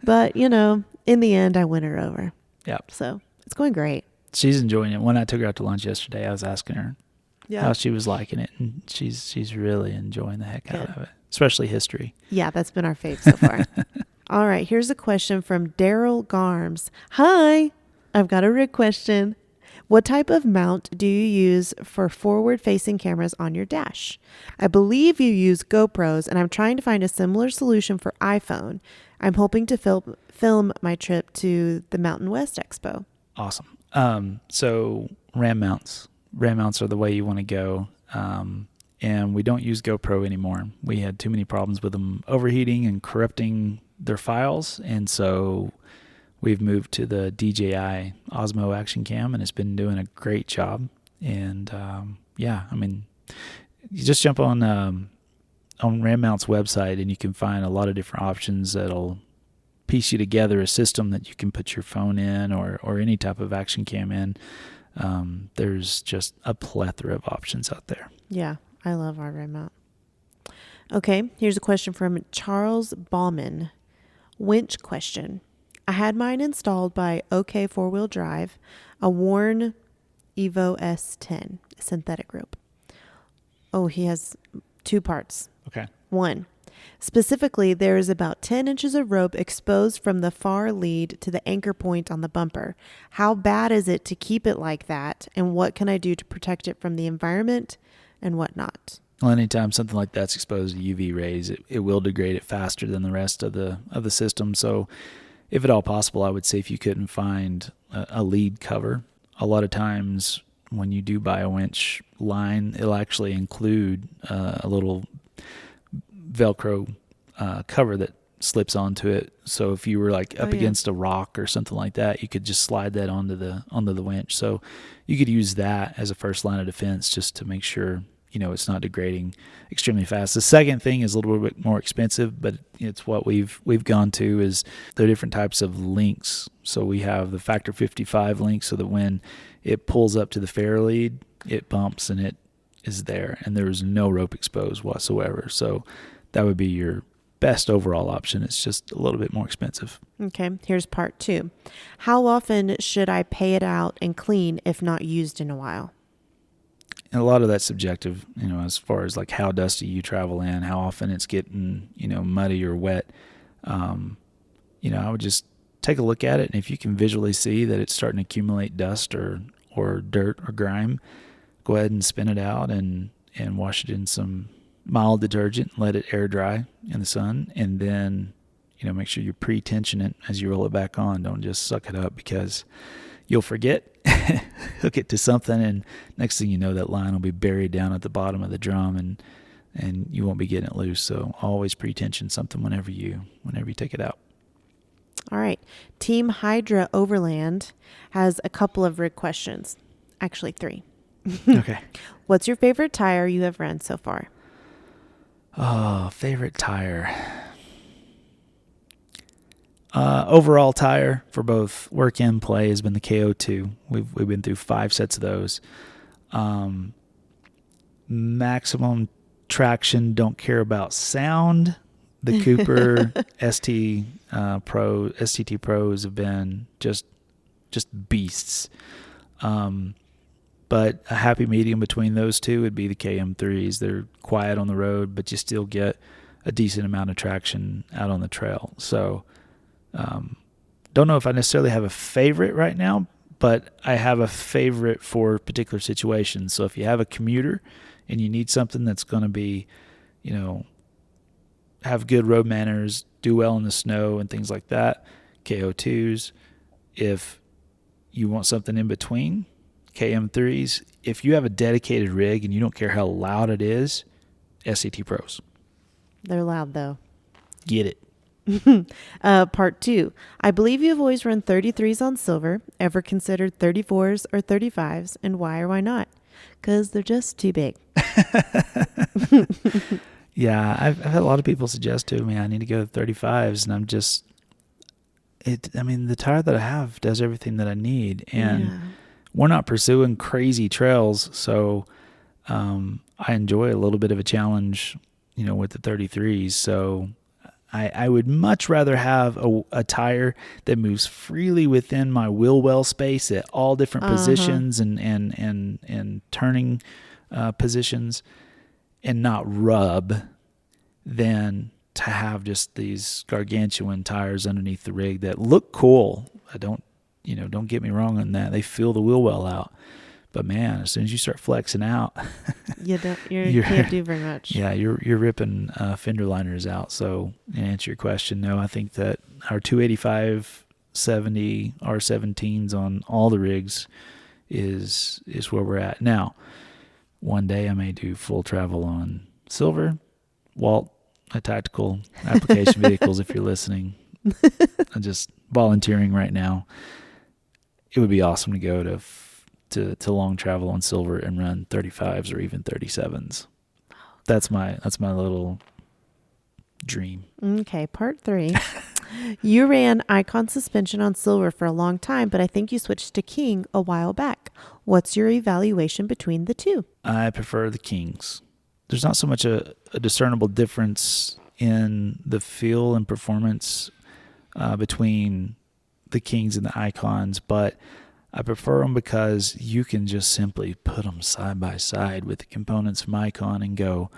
But, in the end, I win her over. Yeah. So it's going great. She's enjoying it. When I took her out to lunch yesterday, I was asking her Yeah. how she was liking it, and she's really enjoying the heck out of it, especially history. Yeah, that's been our fave so far. All right, here's a question from Daryl Garms. Hi, I've got a rig question. What type of mount do you use for forward-facing cameras on your dash? I believe you use GoPros, and I'm trying to find a similar solution for iPhone. I'm hoping to film my trip to the Mountain West Expo. Awesome. So RAM mounts are the way you want to go. And we don't use GoPro anymore. We had too many problems with them overheating and corrupting their files. And so we've moved to the DJI Osmo Action Cam, and it's been doing a great job. And you just jump on RAM Mount's website, and you can find a lot of different options that'll piece you together a system that you can put your phone in or any type of action cam in. There's just a plethora of options out there. Yeah, I love our RAM mount. Okay, here's a question from Charles Bauman. Winch question. I had mine installed by OK 4-wheel drive, a worn Evo S10 synthetic rope. Oh, he has 2 parts. Okay. 1. Specifically, there is about 10 inches of rope exposed from the far lead to the anchor point on the bumper. How bad is it to keep it like that? And what can I do to protect it from the environment and whatnot? Well, anytime something like that's exposed to UV rays, it will degrade it faster than the rest of the system. So, if at all possible, I would say if you couldn't find a lead cover, a lot of times when you do buy a winch line, it'll actually include a little Velcro cover that slips onto it. So if you were like up against a rock or something like that, you could just slide that onto the winch. So you could use that as a first line of defense just to make sure it's not degrading extremely fast. The second thing is a little bit more expensive, but it's what we've gone to is there are different types of links. So we have the Factor 55 link so that when it pulls up to the fair lead, it bumps and it is there, and there's no rope exposed whatsoever. So that would be your best overall option. It's just a little bit more expensive. Okay, here's part 2. How often should I pay it out and clean if not used in a while? And a lot of that's subjective, as far as like how dusty you travel in, how often it's getting, muddy or wet. I would just take a look at it, and if you can visually see that it's starting to accumulate dust or dirt or grime, go ahead and spin it out and wash it in some mild detergent, let it air dry in the sun, and then, make sure you pre-tension it as you roll it back on. Don't just suck it up because you'll forget, hook it to something, and next thing you know, that line will be buried down at the bottom of the drum, and you won't be getting it loose. So always pre-tension something whenever you take it out. All right. Team Hydra Overland has a couple of rig questions. Actually, 3. Okay. What's your favorite tire you have run so far? Oh, favorite tire. Overall tire for both work and play has been the KO2. We've been through 5 sets of those. Maximum traction, don't care about sound. The Cooper STT Pros have been just beasts. But a happy medium between those two would be the KM3s. They're quiet on the road, but you still get a decent amount of traction out on the trail. So don't know if I necessarily have a favorite right now, but I have a favorite for particular situations. So if you have a commuter and you need something that's going to be, have good road manners, do well in the snow and things like that, KO2s. If you want something in between, KM3s. If you have a dedicated rig and you don't care how loud it is, SCT Pros. They're loud, though. Get it. Part 2. I believe you've always run 33s on silver. Ever considered 34s or 35s, and why or why not? Because they're just too big. Yeah, I've had a lot of people suggest to me I need to go to 35s, and the tire that I have does everything that I need, and we're not pursuing crazy trails, so I enjoy a little bit of a challenge, with the 33s. So I would much rather have a tire that moves freely within my wheel well space at all different positions and turning positions, and not rub, than to have just these gargantuan tires underneath the rig that look cool. Don't get me wrong on that. They feel the wheel well out. But man, as soon as you start flexing out, you can't do very much. Yeah, you're ripping fender liners out. So, to answer your question, no, I think that our 285 70 R17s on all the rigs is where we're at now. One day I may do full travel on silver, Walt, tactical application vehicles. If you're listening, I'm just volunteering right now. It would be awesome to go to long travel on silver and run 35s or even 37s. That's my little dream. Okay, part 3. You ran Icon suspension on silver for a long time, but I think you switched to King a while back. What's your evaluation between the two? I prefer the Kings. There's not so much a discernible difference in the feel and performance between the Kings and the Icons, but I prefer them because you can just simply put them side by side with the components from Icon and go,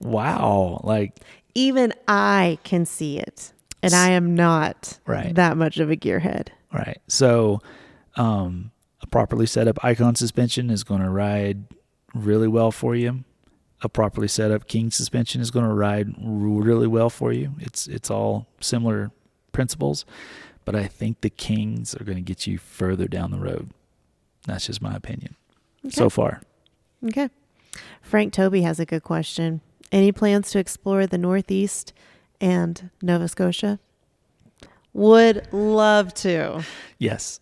wow. Like, even I can see it, and I am not that much of a gearhead. Right. So a properly set up Icon suspension is going to ride really well for you. A properly set up king suspension is going to ride really well for you. It's all similar principles, but I think the kings are going to get you further down the road. That's just my opinion so far. Okay. Frank Toby has a good question. Any plans to explore the Northeast and Nova Scotia? Would love to. Yes.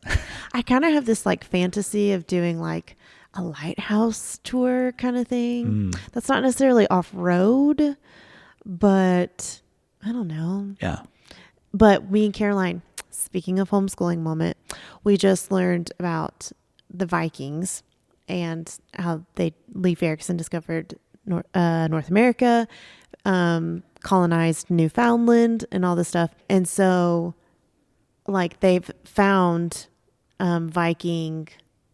I kind of have this like fantasy of doing like a lighthouse tour kind of thing. That's not necessarily off-road, but I don't know. Yeah. But me and Caroline, speaking of homeschooling moment, we just learned about the Vikings and how Leif Erikson discovered North America, colonized Newfoundland and all this stuff. And so like they've found Viking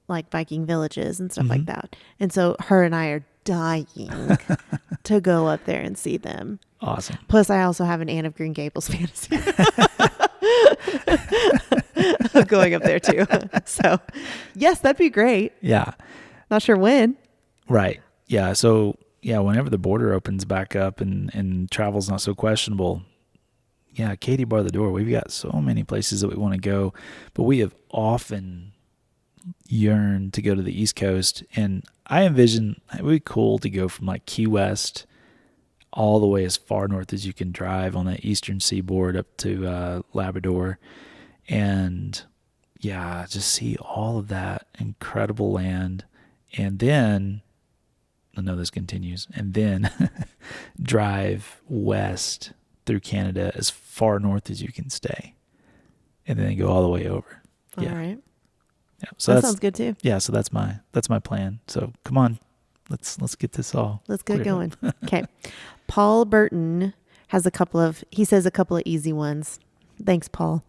villages and stuff like that. And so her and I are dying to go up there and see them. Awesome. Plus, I also have an Anne of Green Gables fantasy of going up there too. So, yes, that'd be great. Yeah. Not sure when. Right. Yeah. So, yeah, whenever the border opens back up and travel's not so questionable, yeah, Katie bar the door. We've got so many places that we want to go, but we have often yearned to go to the East Coast, and I envision it would be cool to go from like Key West all the way as far north as you can drive on the eastern seaboard up to Labrador, and yeah, just see all of that incredible land, and then I know this continues, and then drive west through Canada as far north as you can stay, and then go all the way over. All right. Yeah, so that sounds good too. Yeah, so that's my plan. So come on, let's get this all. Let's get going. Okay. Paul Burton has a couple of easy ones. Thanks, Paul.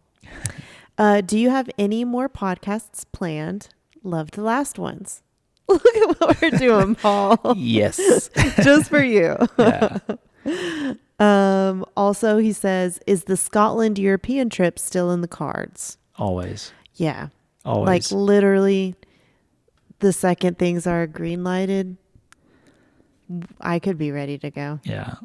Do you have any more podcasts planned? Loved the last ones. Look at what we're doing, Paul. Yes. Just for you. Yeah. Also, he says, is the Scotland European trip still in the cards? Always. Yeah. Always. Like literally the second things are green lighted, I could be ready to go. Yeah.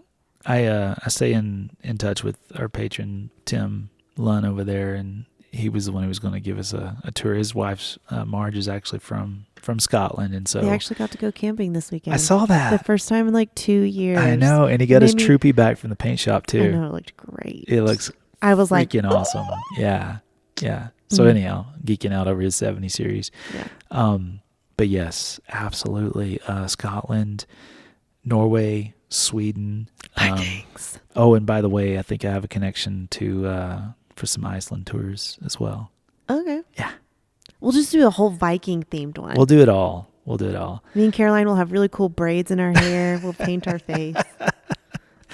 I stay in touch with our patron, Tim Lunn over there, and he was the one who was going to give us a tour. His wife's, Marge, is actually from Scotland, and so they actually got to go camping this weekend. I saw that. The first time in like 2 years. I know, and he got his troopy back from the paint shop too. I know, it looked great. It looks I was like, freaking awesome. Yeah. Yeah. So anyhow, geeking out over his 70 series. Yeah. But yes, absolutely. Scotland, Norway, Sweden. Vikings. And by the way, I think I have a connection to for some Iceland tours as well. Okay. Yeah. We'll just do a whole Viking themed one. We'll do it all. Me and Caroline will have really cool braids in our hair. We'll paint our face.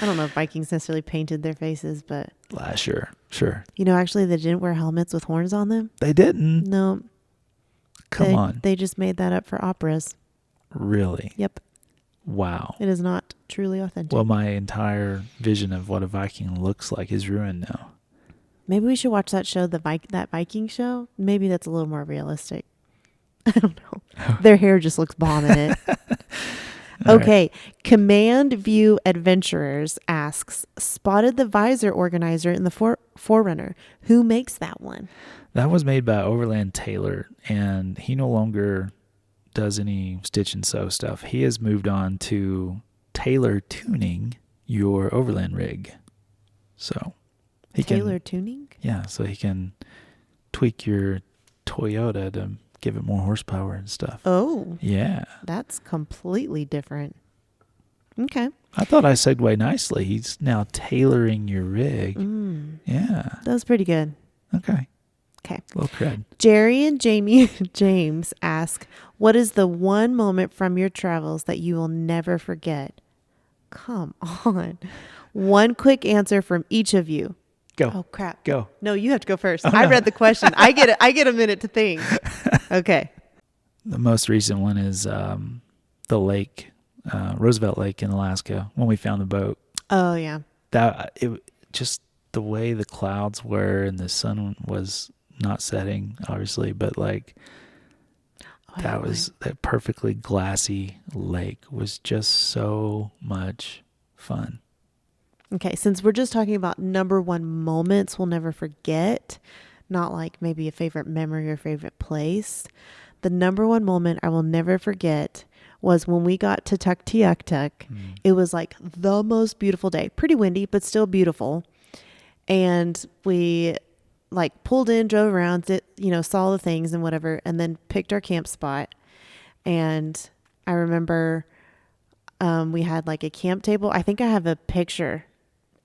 I don't know if Vikings necessarily painted their faces, but sure. You know, actually, they didn't wear helmets with horns on them. They didn't. No. Come on. They just made that up for operas. Really? Yep. Wow. It is not truly authentic. Well, my entire vision of what a Viking looks like is ruined now. Maybe we should watch that show, that Viking show. Maybe that's a little more realistic. I don't know. Their hair just looks bomb in it. Okay. Right. Command View Adventurers asks, spotted the visor organizer in the Forerunner. Who makes that one? That was made by Overland Taylor, and he no longer does any stitch and sew stuff. He has moved on to Taylor tuning your Overland rig. So he Taylor tuning? Yeah, so he can tweak your Toyota to give it more horsepower and stuff. Oh. Yeah. That's completely different. Okay. I thought I segued nicely. He's now tailoring your rig. Yeah. That was pretty good. Okay. Okay. Little cred. Jerry and James ask, what is the one moment from your travels that you will never forget? Come on. One quick answer from each of you. Go. Oh, crap. Go. No, you have to go first. I read the question. I get a minute to think. Okay. The most recent one is the lake, Roosevelt Lake in Alaska, when we found the boat. Oh, yeah. Just the way the clouds were and the sun was not setting, obviously, but like... Oh, that perfectly glassy lake was just so much fun. Okay, since we're just talking about number one moments we'll never forget, not like maybe a favorite memory or favorite place, the number one moment I will never forget was when we got to Tuktoyaktuk. It was like the most beautiful day. Pretty windy, but still beautiful. And we like pulled in, drove around, saw the things and whatever, and then picked our camp spot. And I remember we had like a camp table. I think I have a picture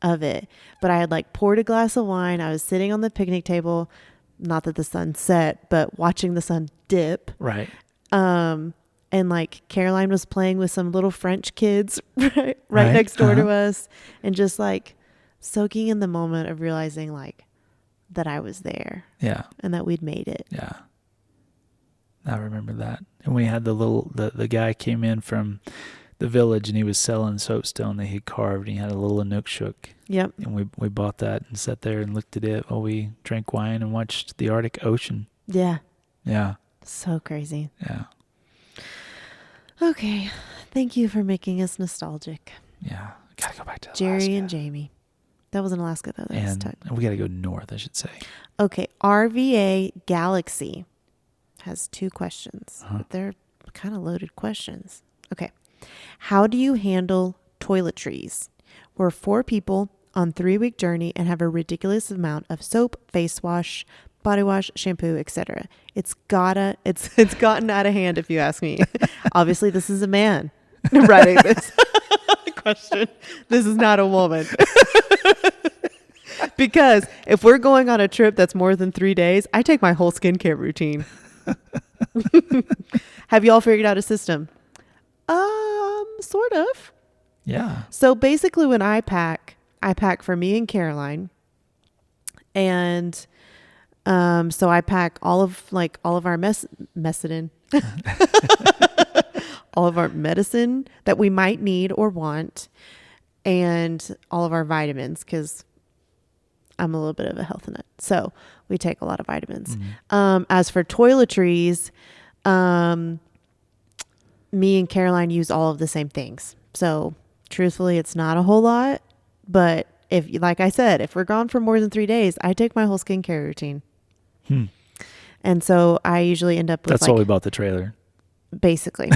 of it, but I had like poured a glass of wine. I was sitting on the picnic table, not that the sun set, but watching the sun dip. Right. And like Caroline was playing with some little French kids right next door to us, and just like soaking in the moment of realizing like that I was there. Yeah. And that we'd made it. Yeah. I remember that. And we had the guy came in from the village, and he was selling soapstone that he carved, and he had a little Inukshuk. Yep. And we bought that and sat there and looked at it while we drank wine and watched the Arctic Ocean. Yeah. Yeah. So crazy. Yeah. Okay. Thank you for making us nostalgic. Yeah. Gotta go back to Alaska. Jerry and Jamie. That was in Alaska, though. And we gotta go north, I should say. Okay. RVA Galaxy has 2 questions, but they're kind of loaded questions. Okay. How do you handle toiletries? We're 4 people on 3-week journey and have a ridiculous amount of soap, face wash, body wash, shampoo, etc. It's gotten out of hand, if you ask me. Obviously, this is a man writing this question. This is not a woman. Because if we're going on a trip that's more than 3 days, I take my whole skincare routine. Have y'all figured out a system? Sort of. Yeah. So basically when I pack for me and Caroline. And so I pack all of our medicine all of our medicine that we might need or want, and all of our vitamins, because I'm a little bit of a health nut. So we take a lot of vitamins. As for toiletries, me and Caroline use all of the same things. So truthfully, it's not a whole lot, but like I said, if we're gone for more than 3 days, I take my whole skincare routine. And so I usually end up with that's why we bought the trailer. Basically.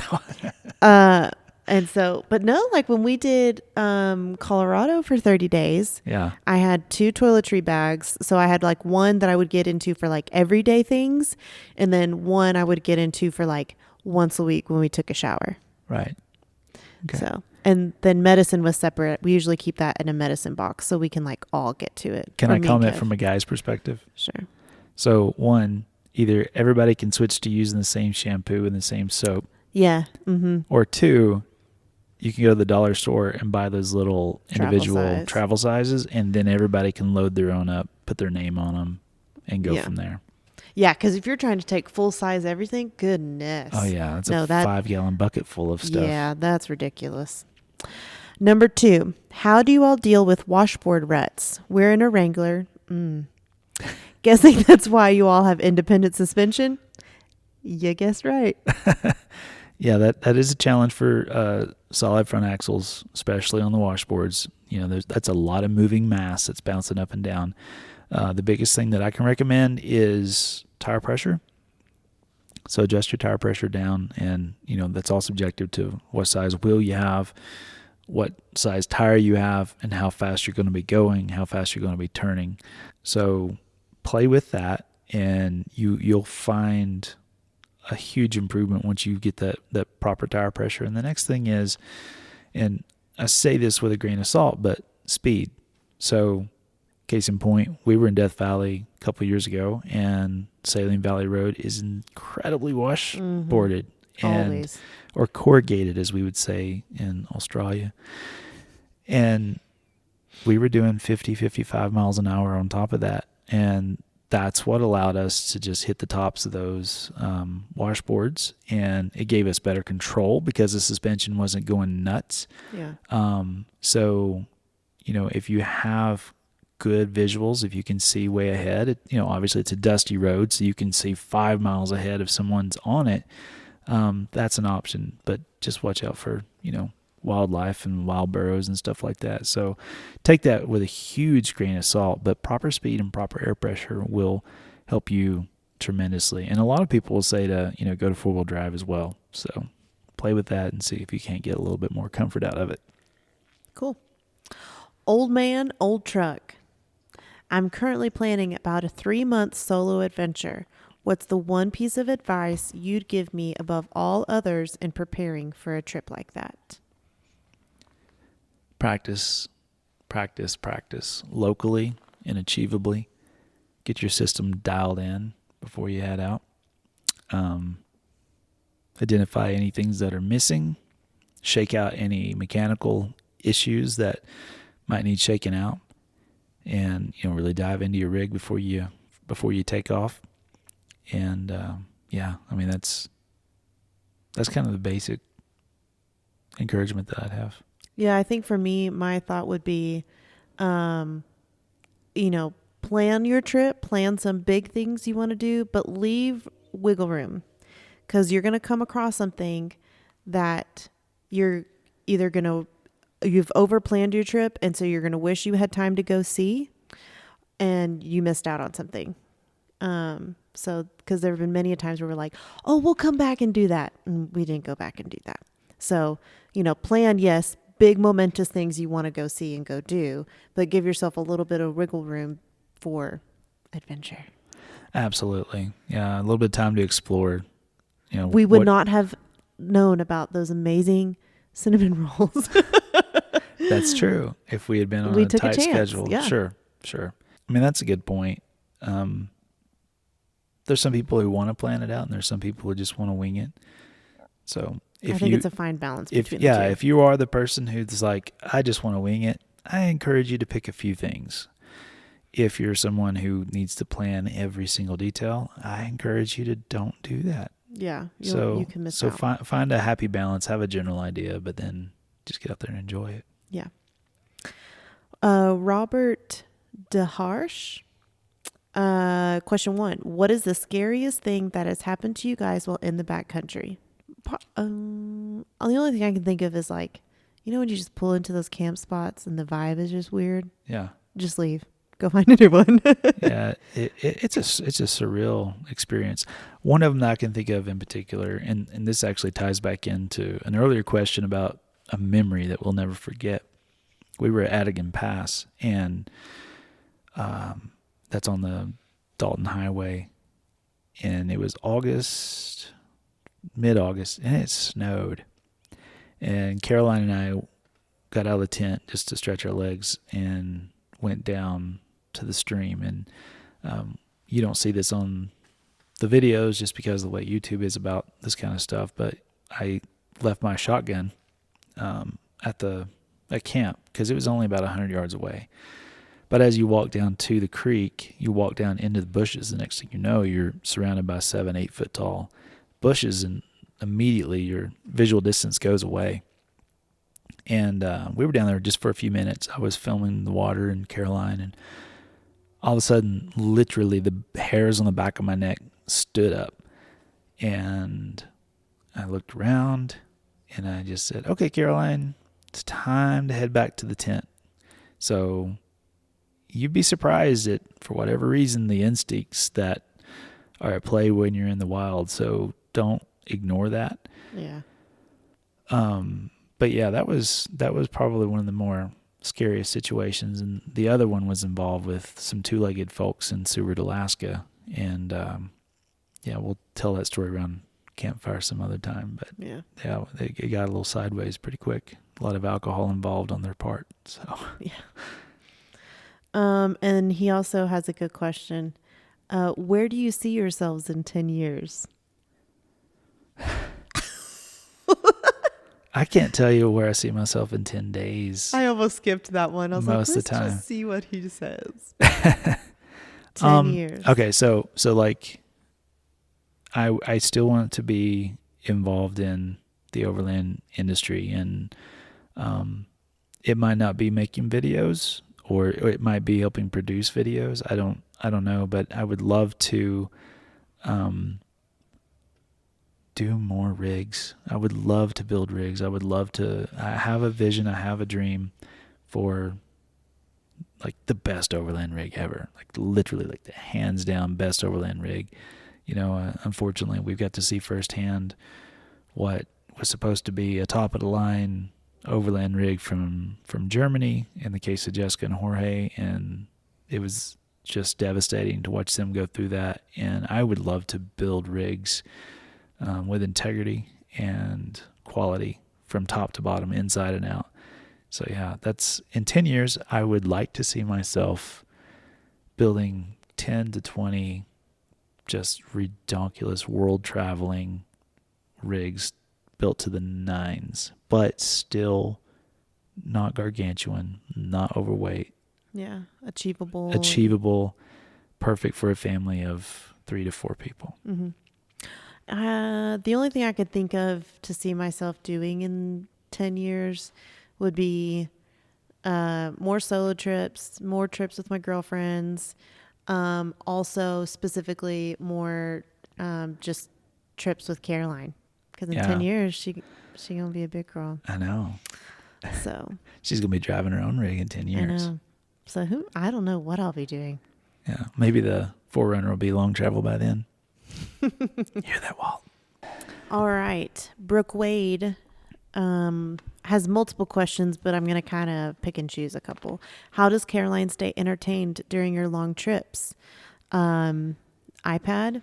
And so, but no, like when we did Colorado for 30 days, yeah, I had 2 toiletry bags. So I had like one that I would get into for like everyday things, and then one I would get into for like once a week when we took a shower. Right. Okay. So, and then medicine was separate. We usually keep that in a medicine box so we can like all get to it. Can I comment from a guy's perspective? Sure. So one, either everybody can switch to using the same shampoo and the same soap. Yeah. Mm-hmm. Or 2, you can go to the dollar store and buy those little individual travel sizes, and then everybody can load their own up, put their name on them, and go from there. Yeah, because if you're trying to take full size everything, goodness. Oh, yeah. That's a 5-gallon bucket full of stuff. Yeah, that's ridiculous. Number 2, how do you all deal with washboard ruts? We're in a Wrangler. Guessing that's why you all have independent suspension? You guessed right. Yeah, that is a challenge for solid front axles, especially on the washboards. You know, that's a lot of moving mass that's bouncing up and down. The biggest thing that I can recommend is tire pressure. So adjust your tire pressure down, and that's all subjective to what size wheel you have, what size tire you have, and how fast you're going to be going, how fast you're going to be turning. So play with that, and you'll find a huge improvement once you get that proper tire pressure. And the next thing is, and I say this with a grain of salt, but speed. So case in point, we were in Death Valley a couple of years ago, and Saline Valley Road is incredibly washboarded or corrugated, as we would say in Australia. And we were doing 50, 55 miles an hour on top of that. And that's what allowed us to just hit the tops of those washboards, and it gave us better control because the suspension wasn't going nuts. Yeah. So, if you have good visuals, if you can see way ahead, obviously it's a dusty road, so you can see 5 miles ahead if someone's on it. that's an option, but just watch out for, wildlife and wild burrows and stuff like that. So take that with a huge grain of salt, but proper speed and proper air pressure will help you tremendously. And a lot of people will say to, go to 4-wheel drive as well. So play with that and see if you can't get a little bit more comfort out of it. Cool. Old man, old truck. I'm currently planning about a 3-month solo adventure. What's the one piece of advice you'd give me above all others in preparing for a trip like that? Practice locally and achievably. Get your system dialed in before you head out. Identify any things that are missing. Shake out any mechanical issues that might need shaking out, and really dive into your rig before you take off. And that's kind of the basic encouragement that I'd have. Yeah, I think for me, my thought would be, plan your trip, plan some big things you want to do, but leave wiggle room, because you're going to come across something that you've overplanned your trip, and so you're going to wish you had time to go see, and you missed out on something. So, because there have been many a times where we're like, oh, we'll come back and do that, and we didn't go back and do that. So, plan, yes, big momentous things you want to go see and go do, but give yourself a little bit of wiggle room for adventure. Absolutely. Yeah. A little bit of time to explore. We would not have known about those amazing cinnamon rolls. That's true. If we had been on a tight schedule. Yeah. Sure. I mean, that's a good point. There's some people who want to plan it out, and there's some people who just want to wing it. So I think it's a fine balance between the two. If you are the person who's like, I just want to wing it, I encourage you to pick a few things. If you're someone who needs to plan every single detail, I encourage you to don't do that. Yeah, you can miss out. So find a happy balance, have a general idea, but then just get out there and enjoy it. Yeah. Robert DeHarsh. Question 1. What is the scariest thing that has happened to you guys while in the backcountry? The only thing I can think of is when you just pull into those camp spots and the vibe is just weird. Yeah. Just leave. Go find a new one. Yeah. It's a surreal experience. One of them that I can think of in particular, and this actually ties back into an earlier question about a memory that we'll never forget. We were at Adigan Pass, and that's on the Dalton Highway, and it was mid-August, and it snowed. And Caroline and I got out of the tent just to stretch our legs and went down to the stream. And you don't see this on the videos just because of the way YouTube is about this kind of stuff, but I left my shotgun at camp because it was only about 100 yards away. But as you walk down to the creek, you walk down into the bushes. The next thing you know, you're surrounded by 7-8 foot tall bushes, and immediately your visual distance goes away. And we were down there just for a few minutes. I was filming the water and Caroline, and all of a sudden, literally the hairs on the back of my neck stood up. And I looked around, and I just said, okay, Caroline, it's time to head back to the tent. So you'd be surprised at, for whatever reason, the instincts that are at play when you're in the wild. So don't ignore that. Yeah. But yeah, that was probably one of the more scariest situations. And the other one was involved with some 2-legged folks in Seward, Alaska. And we'll tell that story around campfire some other time. But yeah, it got a little sideways pretty quick. A lot of alcohol involved on their part. So yeah. And he also has a good question. Where do you see yourselves in 10 years? I can't tell you where I see myself in 10 days. I almost skipped that one. I was most like, of the time. Just see what he says. 10 years. Okay, so like I still want to be involved in the overland industry, and it might not be making videos, or it might be helping produce videos. I don't know, but I would love to do more rigs. I would love to build rigs. I would love to. I have a vision. I have a dream for like the best overland rig ever. Like literally, like the hands down best overland rig. Unfortunately, we've got to see firsthand what was supposed to be a top of the line overland rig from Germany in the case of Jessica and Jorge, and it was just devastating to watch them go through that. And I would love to build rigs with integrity and quality from top to bottom, inside and out. So yeah, that's in 10 years, I would like to see myself building 10 to 20 just redonkulous world traveling rigs built to the nines, but still not gargantuan, not overweight. Yeah. Achievable. Perfect for a family of 3 to 4 people. Mm-hmm. The only thing I could think of to see myself doing in 10 years would be more solo trips, more trips with my girlfriends. Also specifically more just trips with Caroline. Because in 10 years, she going to be a big girl. I know. So she's going to be driving her own rig in 10 years. I know. So I don't know what I'll be doing. Yeah. Maybe the 4Runner will be long travel by then. Hear that, Walt? All right. Brooke Wade has multiple questions, but I'm going to kind of pick and choose a couple. How does Caroline stay entertained during your long trips? iPad,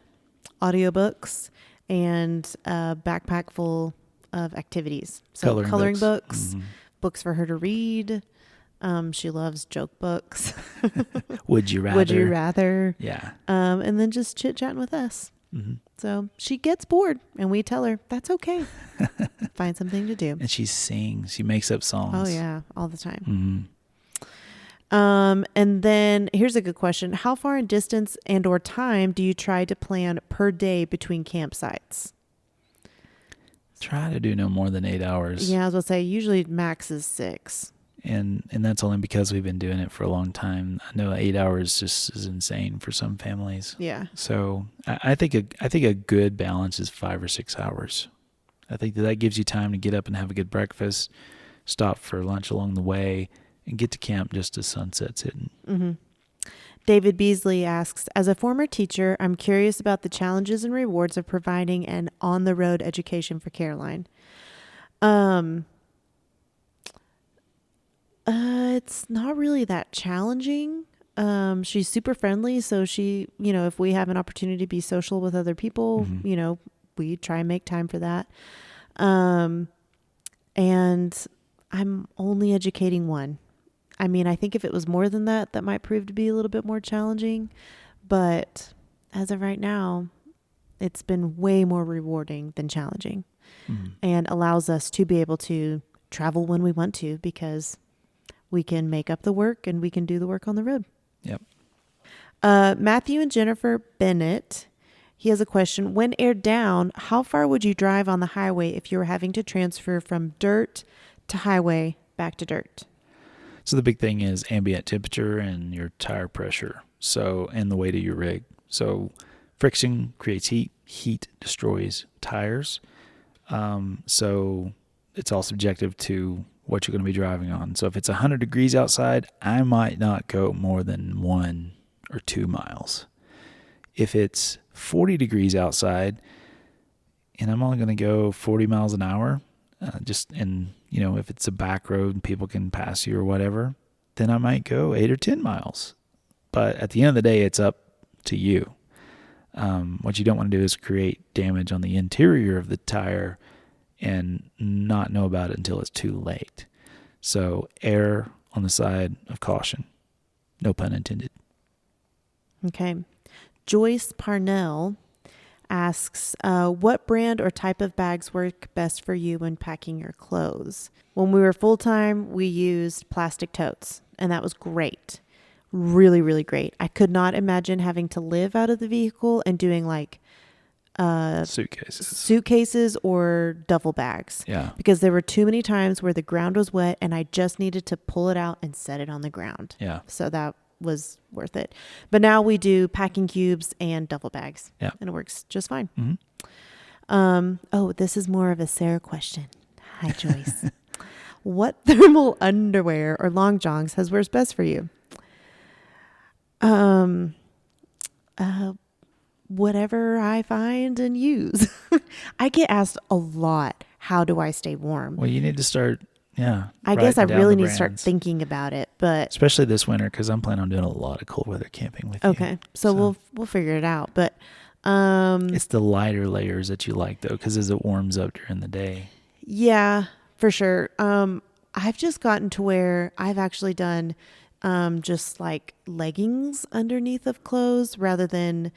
audiobooks, and a backpack full of activities. So coloring books, books for her to read. She loves joke books. Would you rather? Would you rather? Yeah. And then just chit-chatting with us. Mm-hmm. So she gets bored, and we tell her, that's okay. Find something to do. And she sings. She makes up songs. Oh, yeah. All the time. And then here's a good question. How far in distance and or time do you try to plan per day between campsites? Try to do no more than 8 hours. Yeah, I was going to say, usually max is 6. And that's only because we've been doing it for a long time. I know 8 hours just is insane for some families. Yeah. So I think a good balance is 5 or 6 hours. I think that gives you time to get up and have a good breakfast, stop for lunch along the way, and get to camp just as sunset's hitting. Mm-hmm. David Beasley asks, as a former teacher, I'm curious about the challenges and rewards of providing an on-the-road education for Caroline. It's not really that challenging. She's super friendly. So she, if we have an opportunity to be social with other people, we try and make time for that. And I'm only educating one. I mean, I think if it was more than that, that might prove to be a little bit more challenging. But as of right now, it's been way more rewarding than challenging and allows us to be able to travel when we want to because we can make up the work and we can do the work on the road. Yep. Matthew and Jennifer Bennett, he has a question. When aired down, how far would you drive on the highway if you were having to transfer from dirt to highway back to dirt? So the big thing is ambient temperature and your tire pressure. So, and the weight of your rig. So friction creates heat. Heat destroys tires. So it's all subjective to what you're going to be driving on. So if it's 100 degrees outside, I might not go more than 1 or 2 miles. If it's 40 degrees outside and I'm only going to go 40 miles an hour, if it's a back road and people can pass you or whatever, then I might go 8 or 10 miles. But at the end of the day, it's up to you. What you don't want to do is create damage on the interior of the tire and not know about it until it's too late. So err on the side of caution. No pun intended. Okay. Joyce Parnell asks, what brand or type of bags work best for you when packing your clothes? When we were full-time, we used plastic totes, and that was great. Really, really great. I could not imagine having to live out of the vehicle and doing like suitcases or duffel bags. Yeah. Because there were too many times where the ground was wet and I just needed to pull it out and set it on the ground. Yeah. So that was worth it. But now we do packing cubes and duffel bags. Yeah. And it works just fine. Oh, this is more of a Sarah question. Hi, Joyce. What thermal underwear or long johns has works best for you? Um, whatever I find and use. I get asked a lot, how do I stay warm? Well, you need to start, I guess I writing down really the need to start brands. thinking about it, but Especially this winter, because I'm planning on doing a lot of cold weather camping with you. okay. So we'll figure it out. But It's the lighter layers that you like, though, because as it warms up during the day. yeah, for sure. I've just gotten to where I've actually done just like leggings underneath of clothes rather than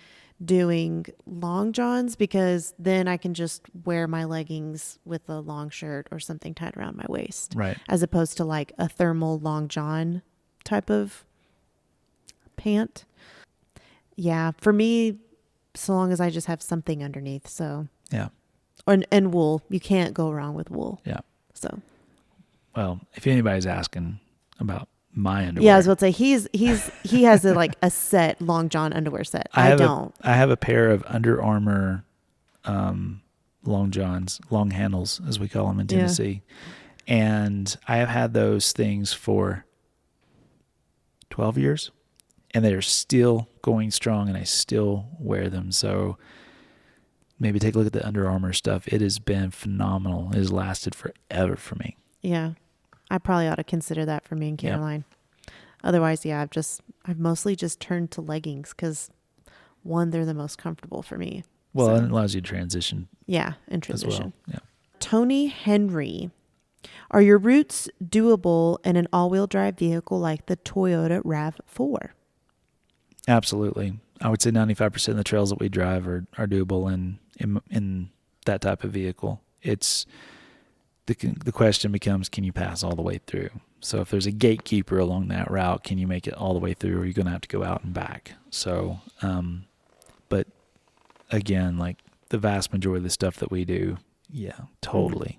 doing long johns, because then I can just wear my leggings with a long shirt or something tied around my waist, Right. as opposed to like a thermal long john type of pant. Yeah, for me, so long as I just have something underneath. So Yeah. and wool, you can't go wrong with wool. Yeah. So Well, if anybody's asking about my underwear. yeah, I was about to say he has a set long john underwear set. I don't. I have a pair of Under Armour long johns, long handles, as we call them in Tennessee. And I have had those things for 12 years, and they're still going strong, and I still wear them. So maybe take a look at the Under Armour stuff. It has been phenomenal. It has lasted forever for me. Yeah. I probably ought to consider that for me and Caroline. Otherwise, yeah, I've mostly just turned to leggings because, one, they're the most comfortable for me. Well, So, and it allows you to transition yeah, in as transition. well. Yeah. Tony Henry, are your routes doable in an all-wheel drive vehicle like the Toyota RAV4? Absolutely. I would say 95% of the trails that we drive are doable in that type of vehicle. It's the question becomes, can you pass all the way through? So if there's a gatekeeper along that route, can you make it all the way through, or are you going to have to go out and back? So, but again, like the vast majority of the stuff that we do, yeah, totally.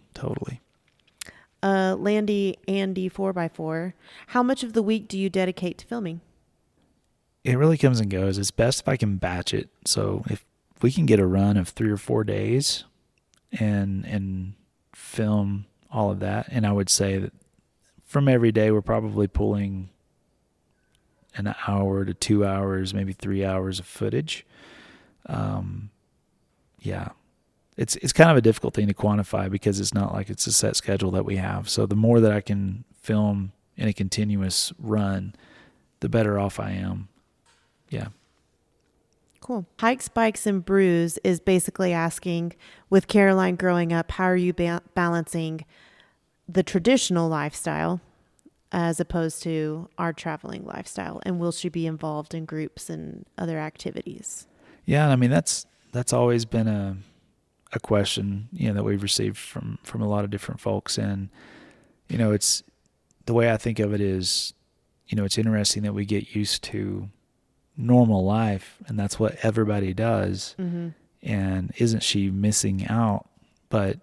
Landy Andy 4x4, how much of the week do you dedicate to filming? It really comes and goes. It's best if I can batch it. So if we can get a run of 3 or 4 days and film all of that, and I would say that from every day we're probably pulling an hour to 2 hours, maybe 3 hours of footage. Yeah, it's kind of a difficult thing to quantify because it's not like it's a set schedule that we have. So the more that I can film in a continuous run, the better off I am. Yeah. Cool. Hikes, Bikes, and Brews is basically asking, with Caroline growing up, how are you balancing the traditional lifestyle as opposed to our traveling lifestyle? And will she be involved in groups and other activities? Yeah, I mean that's always been a question, that we've received from a lot of different folks, and it's the way I think of it is, it's interesting that we get used to normal life, and that's what everybody does. Mm-hmm. And isn't she missing out? But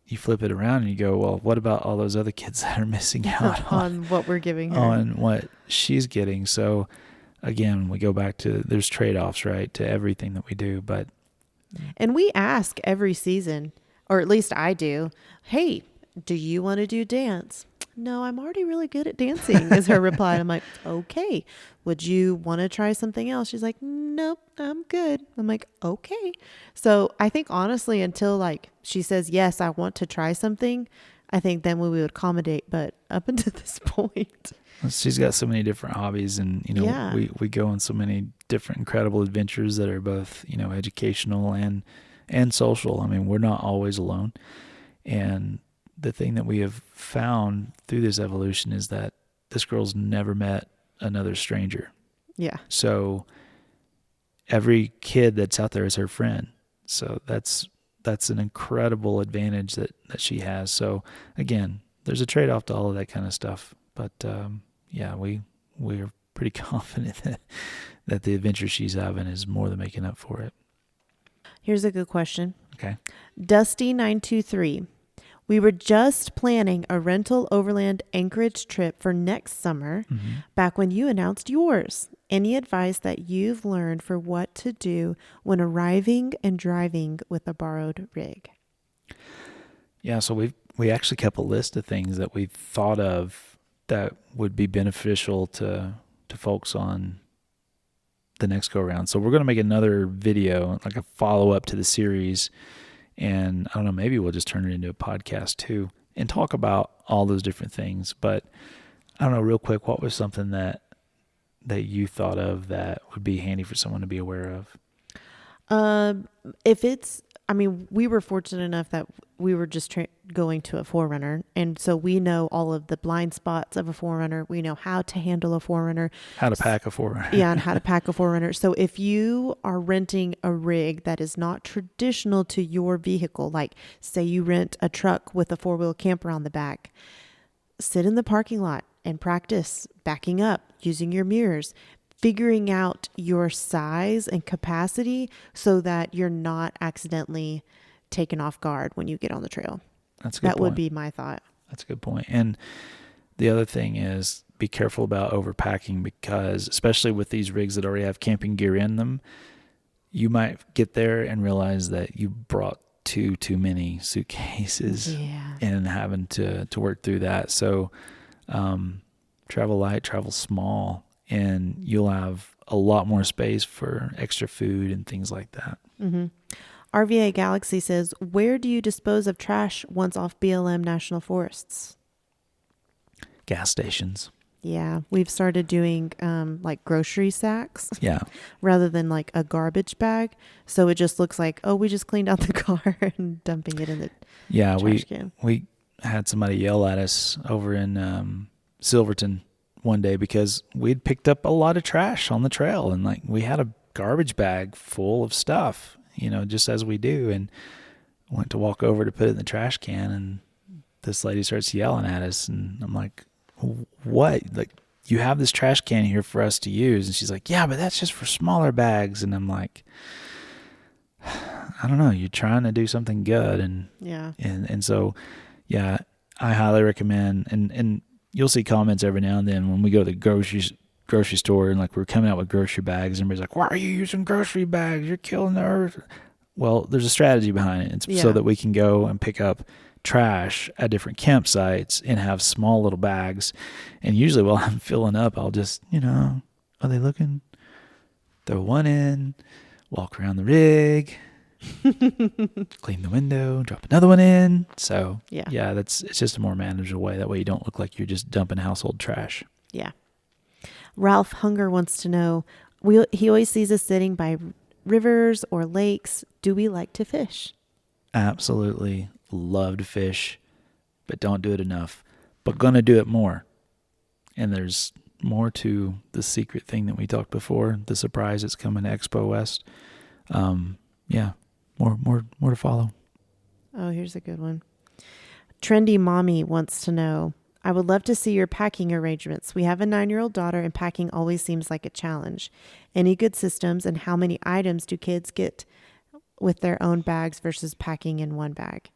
you flip it around and you go, well, what about all those other kids that are missing out on what we're giving her, on what she's getting? So again, we go back to there's trade-offs, right, to everything that we do. But and we ask every season, or at least I do, hey, do you want to do dance? No, I'm already really good at dancing, is her reply. I'm like, okay, would you want to try something else? She's like, nope, I'm good. I'm like, okay. So I think honestly, until like she says, yes, I want to try something, I think then we would accommodate. But up until this point, she's got so many different hobbies, and Yeah. we go on so many different incredible adventures that are both educational and social. I mean, we're not always alone, and the thing that we have found through this evolution is that this girl's never met another stranger. yeah, So every kid that's out there is her friend. So that's an incredible advantage that she has. So again, there's a trade-off to all of that kind of stuff. But yeah, we're pretty confident that the adventure she's having is more than making up for it. here's a good question. Okay. Dusty923. We were just planning a rental Overland Anchorage trip for next summer, back when you announced yours. Any advice that you've learned for what to do when arriving and driving with a borrowed rig? Yeah, so we actually kept a list of things that we thought of that would be beneficial to folks on the next go around. So we're going to make another video, like a follow up to the series, and I don't know, maybe we'll just turn it into a podcast too and talk about all those different things. But I don't know, real quick, what was something that you thought of that would be handy for someone to be aware of? We were fortunate enough that we were just going to a 4Runner. And so we know all of the blind spots of a 4Runner. We know how to handle a 4Runner. How to pack a 4Runner. Yeah, and how to pack a 4Runner. So if you are renting a rig that is not traditional to your vehicle, like say you rent a truck with a 4-wheel camper on the back, sit in the parking lot and practice backing up, using your mirrors, figuring out your size and capacity so that you're not accidentally taken off guard when you get on the trail. That's a good point. That would be my thought. That's a good point. And the other thing is be careful about overpacking, because especially with these rigs that already have camping gear in them, you might get there and realize that you brought too many suitcases and having to work through that. So travel light, travel small, and you'll have a lot more space for extra food and things like that. Mm-hmm. RVA Galaxy says, where do you dispose of trash once off BLM National Forests? Gas stations. Yeah, we've started doing like grocery sacks. Yeah. Rather than like a garbage bag. So it just looks like, oh, we just cleaned out the car and dumping it in the trash can. We had somebody yell at us over in Silverton one day because we'd picked up a lot of trash on the trail, and like we had a garbage bag full of stuff, just as we do, and went to walk over to put it in the trash can, and this lady starts yelling at us, and I'm like, what? Like, you have this trash can here for us to use? And she's like, yeah, but that's just for smaller bags. And I'm like, I don't know, you're trying to do something good. And so, yeah, I highly recommend, and you'll see comments every now and then when we go to the grocery store and like we're coming out with grocery bags, and everybody's like, why are you using grocery bags? You're killing the earth. Well, there's a strategy behind it. It's so that we can go and pick up trash at different campsites and have small little bags. And usually while I'm filling up, I'll just, are they looking? Throw one in, walk around the rig, clean the window, drop another one in. So yeah, it's just a more manageable way. That way you don't look like you're just dumping household trash. Yeah. Ralph Hunger wants to know, he always sees us sitting by rivers or lakes. Do we like to fish? Absolutely love to fish, but don't do it enough. But gonna do it more. And there's more to the secret thing that we talked before, the surprise that's coming to Expo West. Yeah, more to follow. Oh, here's a good one. Trendy Mommy wants to know, I would love to see your packing arrangements. We have a 9-year-old daughter, and packing always seems like a challenge. Any good systems, and how many items do kids get with their own bags versus packing in one bag?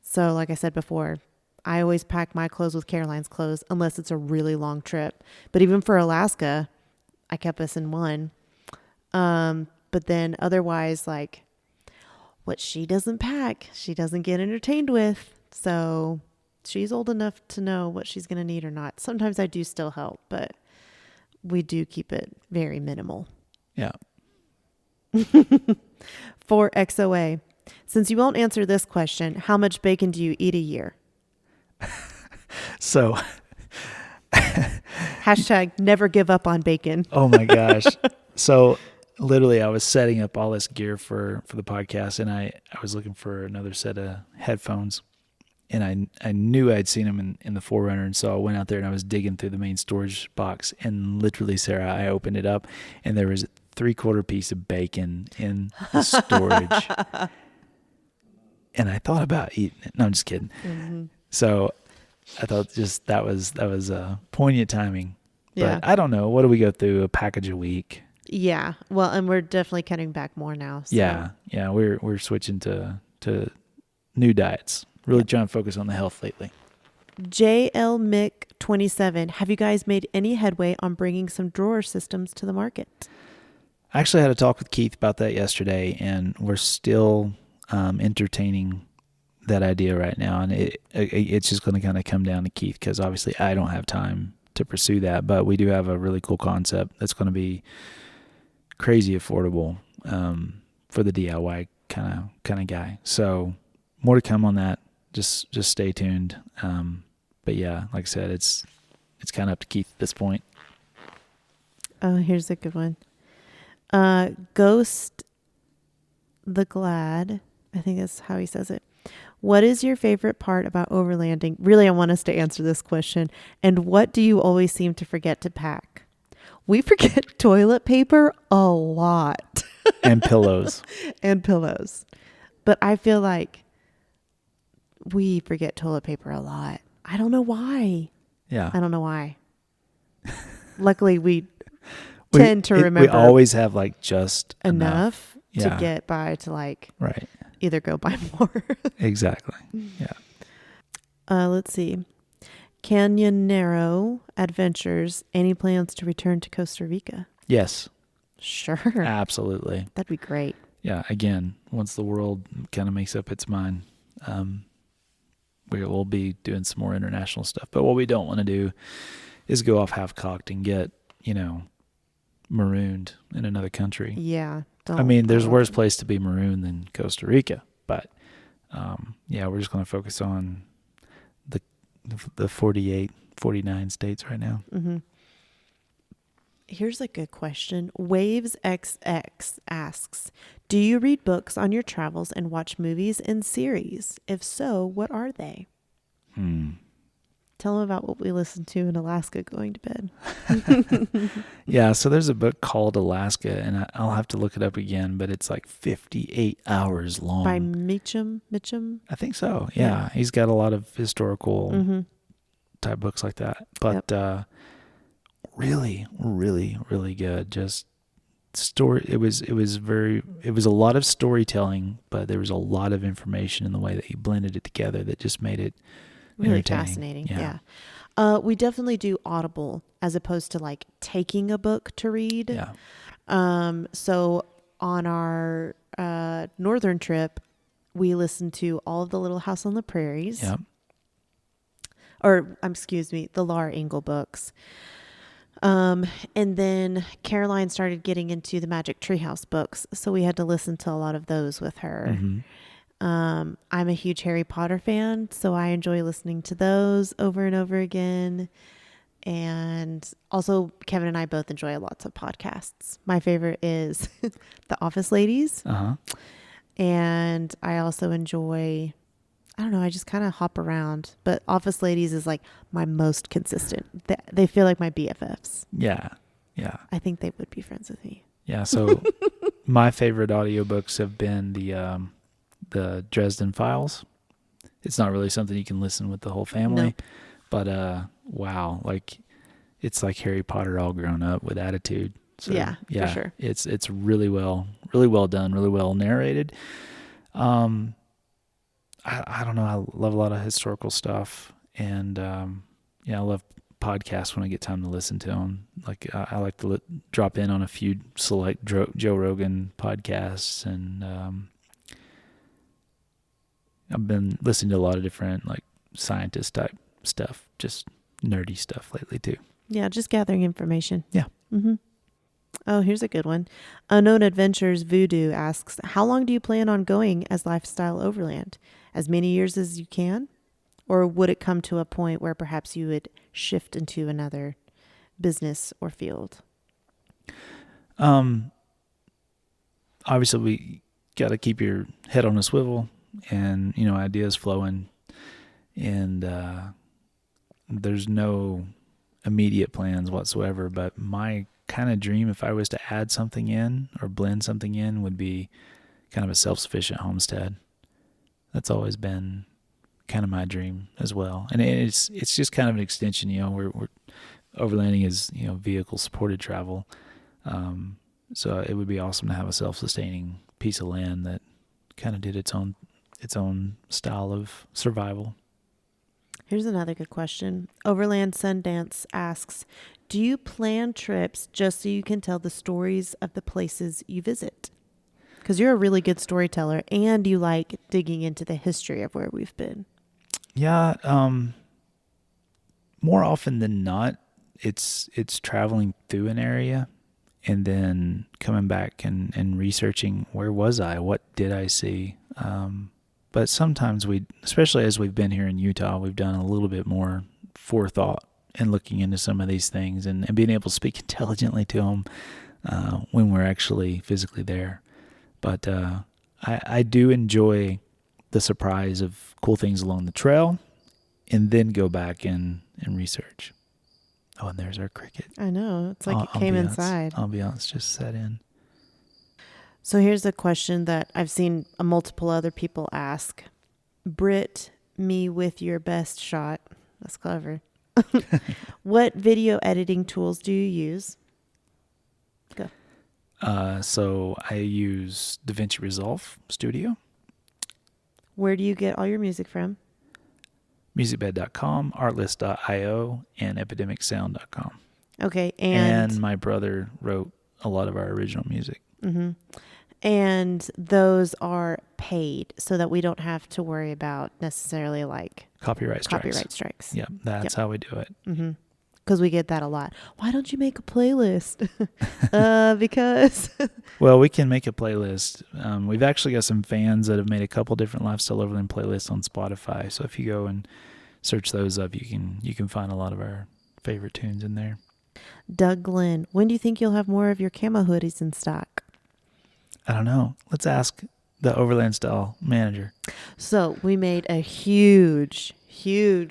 So like I said before, I always pack my clothes with Caroline's clothes unless it's a really long trip. But even for Alaska, I kept us in one. But then otherwise, like what she doesn't pack, she doesn't get entertained with. So she's old enough to know what she's going to need or not. Sometimes I do still help, but we do keep it very minimal. Yeah. For XOA, since you won't answer this question, how much bacon do you eat a year? So hashtag never give up on bacon. Oh my gosh. So literally I was setting up all this gear for the podcast, and I was looking for another set of headphones, and I knew I'd seen them in the 4Runner. And so I went out there and I was digging through the main storage box, and literally, Sarah, I opened it up and there was a 3/4 piece of bacon in the storage. And I thought about eating it. No, I'm just kidding. Mm-hmm. So I thought just that was poignant timing. Yeah. But I don't know. What do we go through? A package a week? Yeah. Well, and we're definitely cutting back more now. So. Yeah. Yeah. We're switching to new diets. Really Yep. trying to focus on the health lately. JL Mick 27. Have you guys made any headway on bringing some drawer systems to the market? I actually had a talk with Keith about that yesterday, and we're still entertaining that idea right now. And it's just going to kind of come down to Keith, because obviously I don't have time to pursue that. But we do have a really cool concept that's going to be crazy affordable for the DIY kind of guy. So more to come on that. Just stay tuned. But yeah, like I said, it's kind of up to Keith at this point. Oh, here's a good one. Ghost the Glad, I think that's how he says it. What is your favorite part about overlanding? Really, I want us to answer this question. And what do you always seem to forget to pack? We forget toilet paper a lot. And pillows. And pillows. But I feel like we forget toilet paper a lot. I don't know why. Yeah. I don't know why. Luckily, we tend to remember. We always have like just enough yeah. to get by to like right. either go buy more. Exactly. Yeah. Let's see. Canyonero Adventures. Any plans to return to Costa Rica? Yes. Sure. Absolutely. That'd be great. Yeah. Again, once the world kind of makes up its mind, we will be doing some more international stuff. But what we don't want to do is go off half-cocked and get, marooned in another country. Yeah. There's worse place to be marooned than Costa Rica. But, we're just going to focus on the 48, 49 states right now. Mm-hmm. Here's a good question. Waves XX asks, do you read books on your travels and watch movies and series? If so, what are they? Tell them about what we listened to in Alaska going to bed. Yeah, so there's a book called Alaska, and I'll have to look it up again, but it's like 58 hours long. By Mitchum? I think so, yeah. He's got a lot of historical type books like that. But really, really, really good. Just story. It was a lot of storytelling, but there was a lot of information in the way that he blended it together that just made it really fascinating. Yeah. We definitely do Audible as opposed to like taking a book to read. Yeah. So on our northern trip, we listened to all of the Little House on the Prairies. Yeah. Or excuse me, the Laura Ingalls books. And then Caroline started getting into the Magic Treehouse books, so we had to listen to a lot of those with her. Mm-hmm. I'm a huge Harry Potter fan, so I enjoy listening to those over and over again. And also, Kevin and I both enjoy lots of podcasts. My favorite is The Office Ladies. Uh-huh. And I also enjoy, I don't know, I just kind of hop around. But Office Ladies is like my most consistent. They feel like my BFFs. Yeah. Yeah. I think they would be friends with me. Yeah. So my favorite audiobooks have been the Dresden Files. It's not really something you can listen with the whole family. Nope. But wow, like it's like Harry Potter all grown up with attitude. So, yeah, for sure. It's really well done, really well narrated. I don't know. I love a lot of historical stuff, and I love podcasts when I get time to listen to them. Like I like to drop in on a few select Joe Rogan podcasts, and I've been listening to a lot of different like scientist type stuff, just nerdy stuff lately too. Yeah, just gathering information. Yeah. Mm-hmm. Oh, here's a good one. Unknown Adventures Voodoo asks, how long do you plan on going as Lifestyle Overland? As many years as you can? Or would it come to a point where perhaps you would shift into another business or field? Obviously we got to keep your head on a swivel and, ideas flowing, and there's no immediate plans whatsoever, but my kind of dream, if I was to add something in or blend something in, would be kind of a self-sufficient homestead. That's always been kind of my dream as well. And it's just kind of an extension, we're overlanding is, vehicle supported travel. So it would be awesome to have a self-sustaining piece of land that kind of did its own its own style of survival. Here's another good question. Overland Sundance asks, do you plan trips just so you can tell the stories of the places you visit? Because you're a really good storyteller and you like digging into the history of where we've been. Yeah, more often than not, it's traveling through an area and then coming back and researching, where was I? What did I see? But sometimes especially as we've been here in Utah, we've done a little bit more forethought and looking into some of these things and being able to speak intelligently to them when we're actually physically there. But I do enjoy the surprise of cool things along the trail and then go back and research. Oh, and there's our cricket. I know. It's like it came inside. Ambiance just set in. So here's a question that I've seen multiple other people ask. Britt, me with your best shot. That's clever. What video editing tools do you use? Go. So I use DaVinci Resolve Studio. Where do you get all your music from? Musicbed.com, artlist.io, and epidemicsound.com. Okay. And my brother wrote a lot of our original music. Mm-hmm. And those are paid so that we don't have to worry about necessarily like Copyright strikes. Yeah, that's how we do it. Mm-hmm. Because we get that a lot. Why don't you make a playlist? Because. Well, we can make a playlist. We've actually got some fans that have made a couple different Lifestyle Overland playlists on Spotify. So if you go and search those up, you can find a lot of our favorite tunes in there. Doug Glenn, when do you think you'll have more of your camo hoodies in stock? I don't know. Let's ask the Overland Style manager. So we made a huge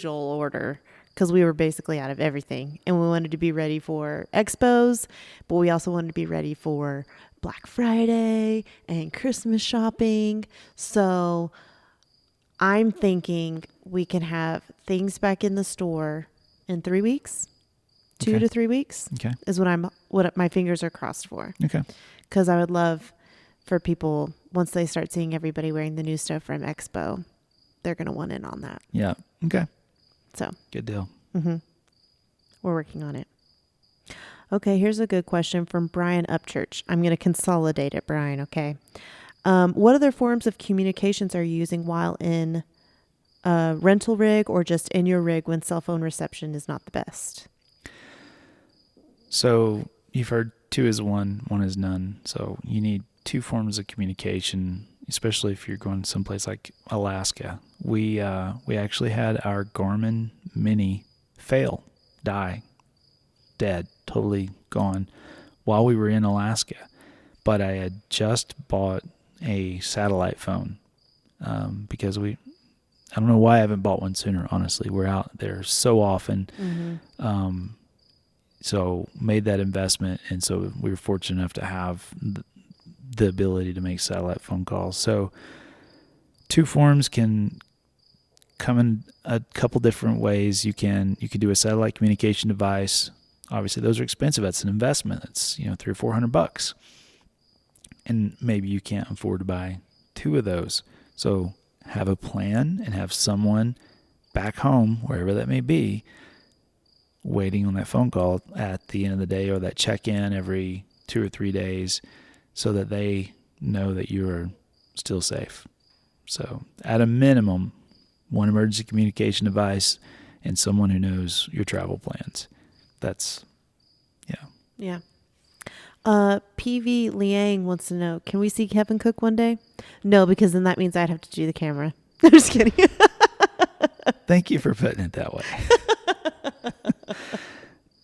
old order because we were basically out of everything. And we wanted to be ready for expos, but we also wanted to be ready for Black Friday and Christmas shopping. So I'm thinking we can have things back in the store in 3 weeks. 2 to 3 weeks is what my fingers are crossed for. Okay. Because I would love for people, once they start seeing everybody wearing the new stuff from Expo, they're going to want in on that. Yeah. Okay. So. Good deal. Mm-hmm. We're working on it. Okay, here's a good question from Brian Upchurch. I'm going to consolidate it, Brian, okay? What other forms of communications are you using while in a rental rig or just in your rig when cell phone reception is not the best? So you've heard 2 is 1, 1 is none. So you need 2 forms of communication, especially if you're going someplace like Alaska. We actually had our Garmin Mini die, dead, totally gone while we were in Alaska. But I had just bought a satellite phone because I don't know why I haven't bought one sooner, honestly. We're out there so often. Mm-hmm. So made that investment, and so we were fortunate enough to have the ability to make satellite phone calls. So 2 forms can come in a couple different ways. You can do a satellite communication device. Obviously, those are expensive. That's an investment. It's $300 or $400, and maybe you can't afford to buy 2 of those. So have a plan and have someone back home, wherever that may be, waiting on that phone call at the end of the day, or that check-in every 2 or 3 days, so that they know that you are still safe. So at a minimum, 1 emergency communication device and someone who knows your travel plans. That's, yeah. Yeah. PV Liang wants to know, can we see Kevin cook one day? No, because then that means I'd have to do the camera. I'm just kidding. Thank you for putting it that way.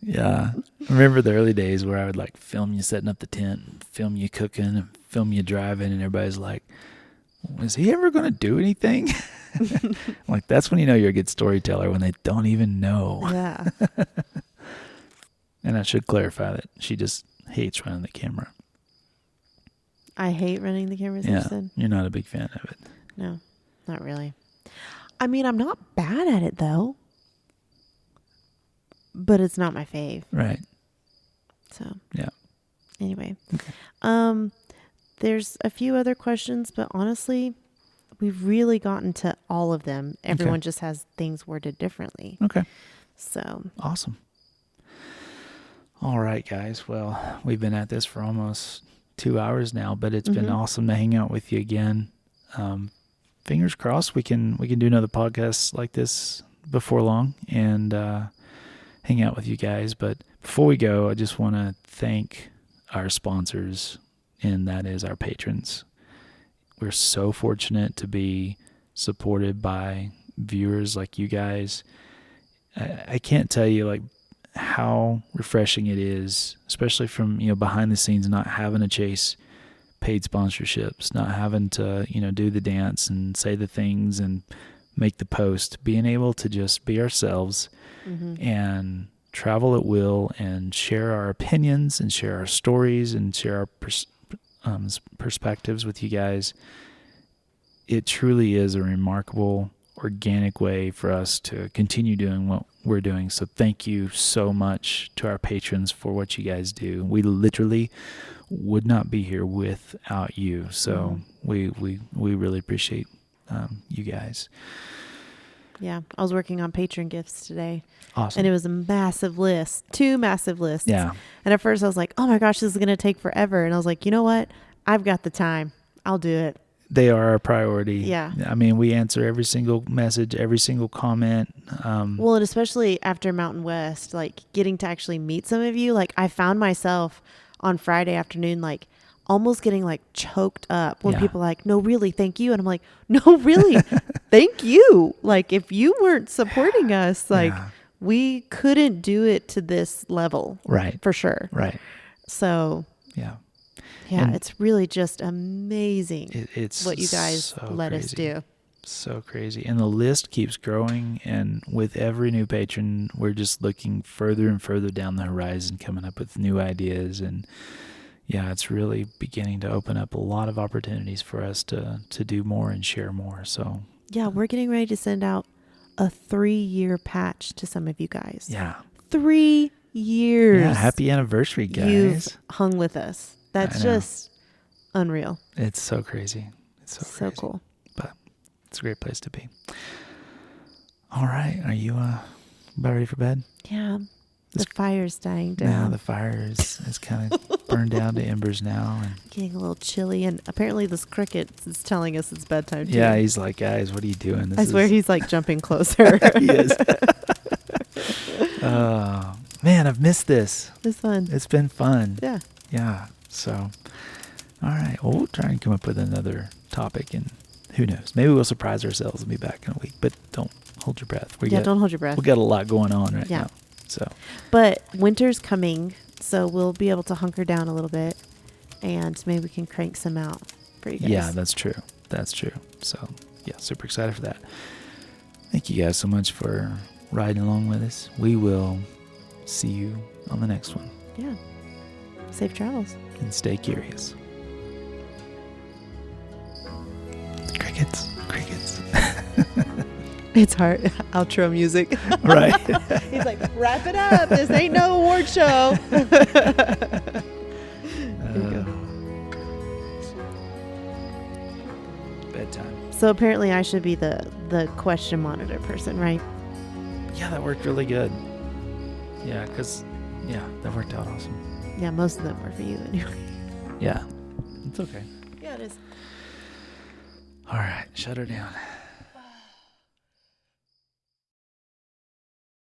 Yeah. Remember the early days where I would like film you setting up the tent, film you cooking, and film you driving, and everybody's like, is he ever going to do anything? Like, that's when you know you're a good storyteller, when they don't even know. Yeah. And I should clarify that she just hates running the camera. I hate running the camera. Yeah, you're not a big fan of it. No, not really. I mean, I'm not bad at it though, but it's not my fave. Right. So yeah. Anyway, okay. There's a few other questions, but honestly, we've really gotten to all of them. Everyone Okay. just has things worded differently. Okay. So Awesome. All right, guys. Well, we've been at this for almost 2 hours now, but it's been awesome to hang out with you again. Fingers crossed we can do another podcast like this before long and hang out with you guys. But before we go, I just want to thank our sponsors, and that is our patrons. We're so fortunate to be supported by viewers like you guys. I can't tell you like how refreshing it is, especially from behind the scenes, not having to chase paid sponsorships, not having to do the dance and say the things and make the post, being able to just be ourselves and travel at will and share our opinions and share our stories and share our perspectives with you guys. It truly is a remarkable organic way for us to continue doing what we're doing. So thank you so much to our patrons for what you guys do. We literally would not be here without you. So we really appreciate you guys. yeah, I was working on patron gifts today. Awesome. And it was a massive list, 2 massive lists. Yeah. And at first I was like, oh my gosh, this is going to take forever. And I was like, you know what? I've got the time. I'll do it. They are our priority. Yeah. I mean, we answer every single message, every single comment. Well, and especially after Mountain West, like getting to actually meet some of you, like I found myself on Friday afternoon, like almost getting like choked up when people are like, no, really, thank you. And I'm like, no, really, thank you. Like if you weren't supporting us, like we couldn't do it to this level. Right. For sure. Right. So yeah. Yeah, And it's really just amazing it's what you guys so let us crazy. do. So crazy. And the list keeps growing. And with every new patron, we're just looking further and further down the horizon, coming up with new ideas. And yeah, it's really beginning to open up a lot of opportunities for us to do more and share more. So yeah, we're getting ready to send out a 3-year patch to some of you guys. yeah. 3 years. Yeah, happy anniversary, guys. You've hung with us. That's I know. just unreal. It's so crazy. It's so So crazy. cool. But it's a great place to be. All right. Are you about ready for bed? Yeah. The fire's dying Now down. the fire is kind of burned down to embers now. And Getting a little chilly. And apparently this cricket is telling us it's bedtime too. yeah, he's like, guys, what are you doing? I swear he's like jumping closer. He is. Oh, man, I've missed this. It's fun. It's been fun. Yeah. Yeah. So, all right. Well, we'll try and come up with another topic, and who knows? Maybe we'll surprise ourselves and be back in a week. But don't hold your breath. Don't hold your breath. We got a lot going on right Yeah. now. So, But winter's coming, so we'll be able to hunker down a little bit, and maybe we can crank some out for you guys. yeah, that's true. That's true. So, yeah, super excited for that. Thank you guys so much for riding along with us. We will see you on the next one. Yeah. Safe travels. And stay curious. Crickets. It's hard. Outro music. Right. He's like, wrap it up. This ain't no award show. Bedtime. So apparently I should be the question monitor person, right? Yeah, that worked really good. Yeah, because, that worked out awesome. Yeah, most of them were for you anyway. Yeah, it's okay. Yeah, it is. All right, shut her down.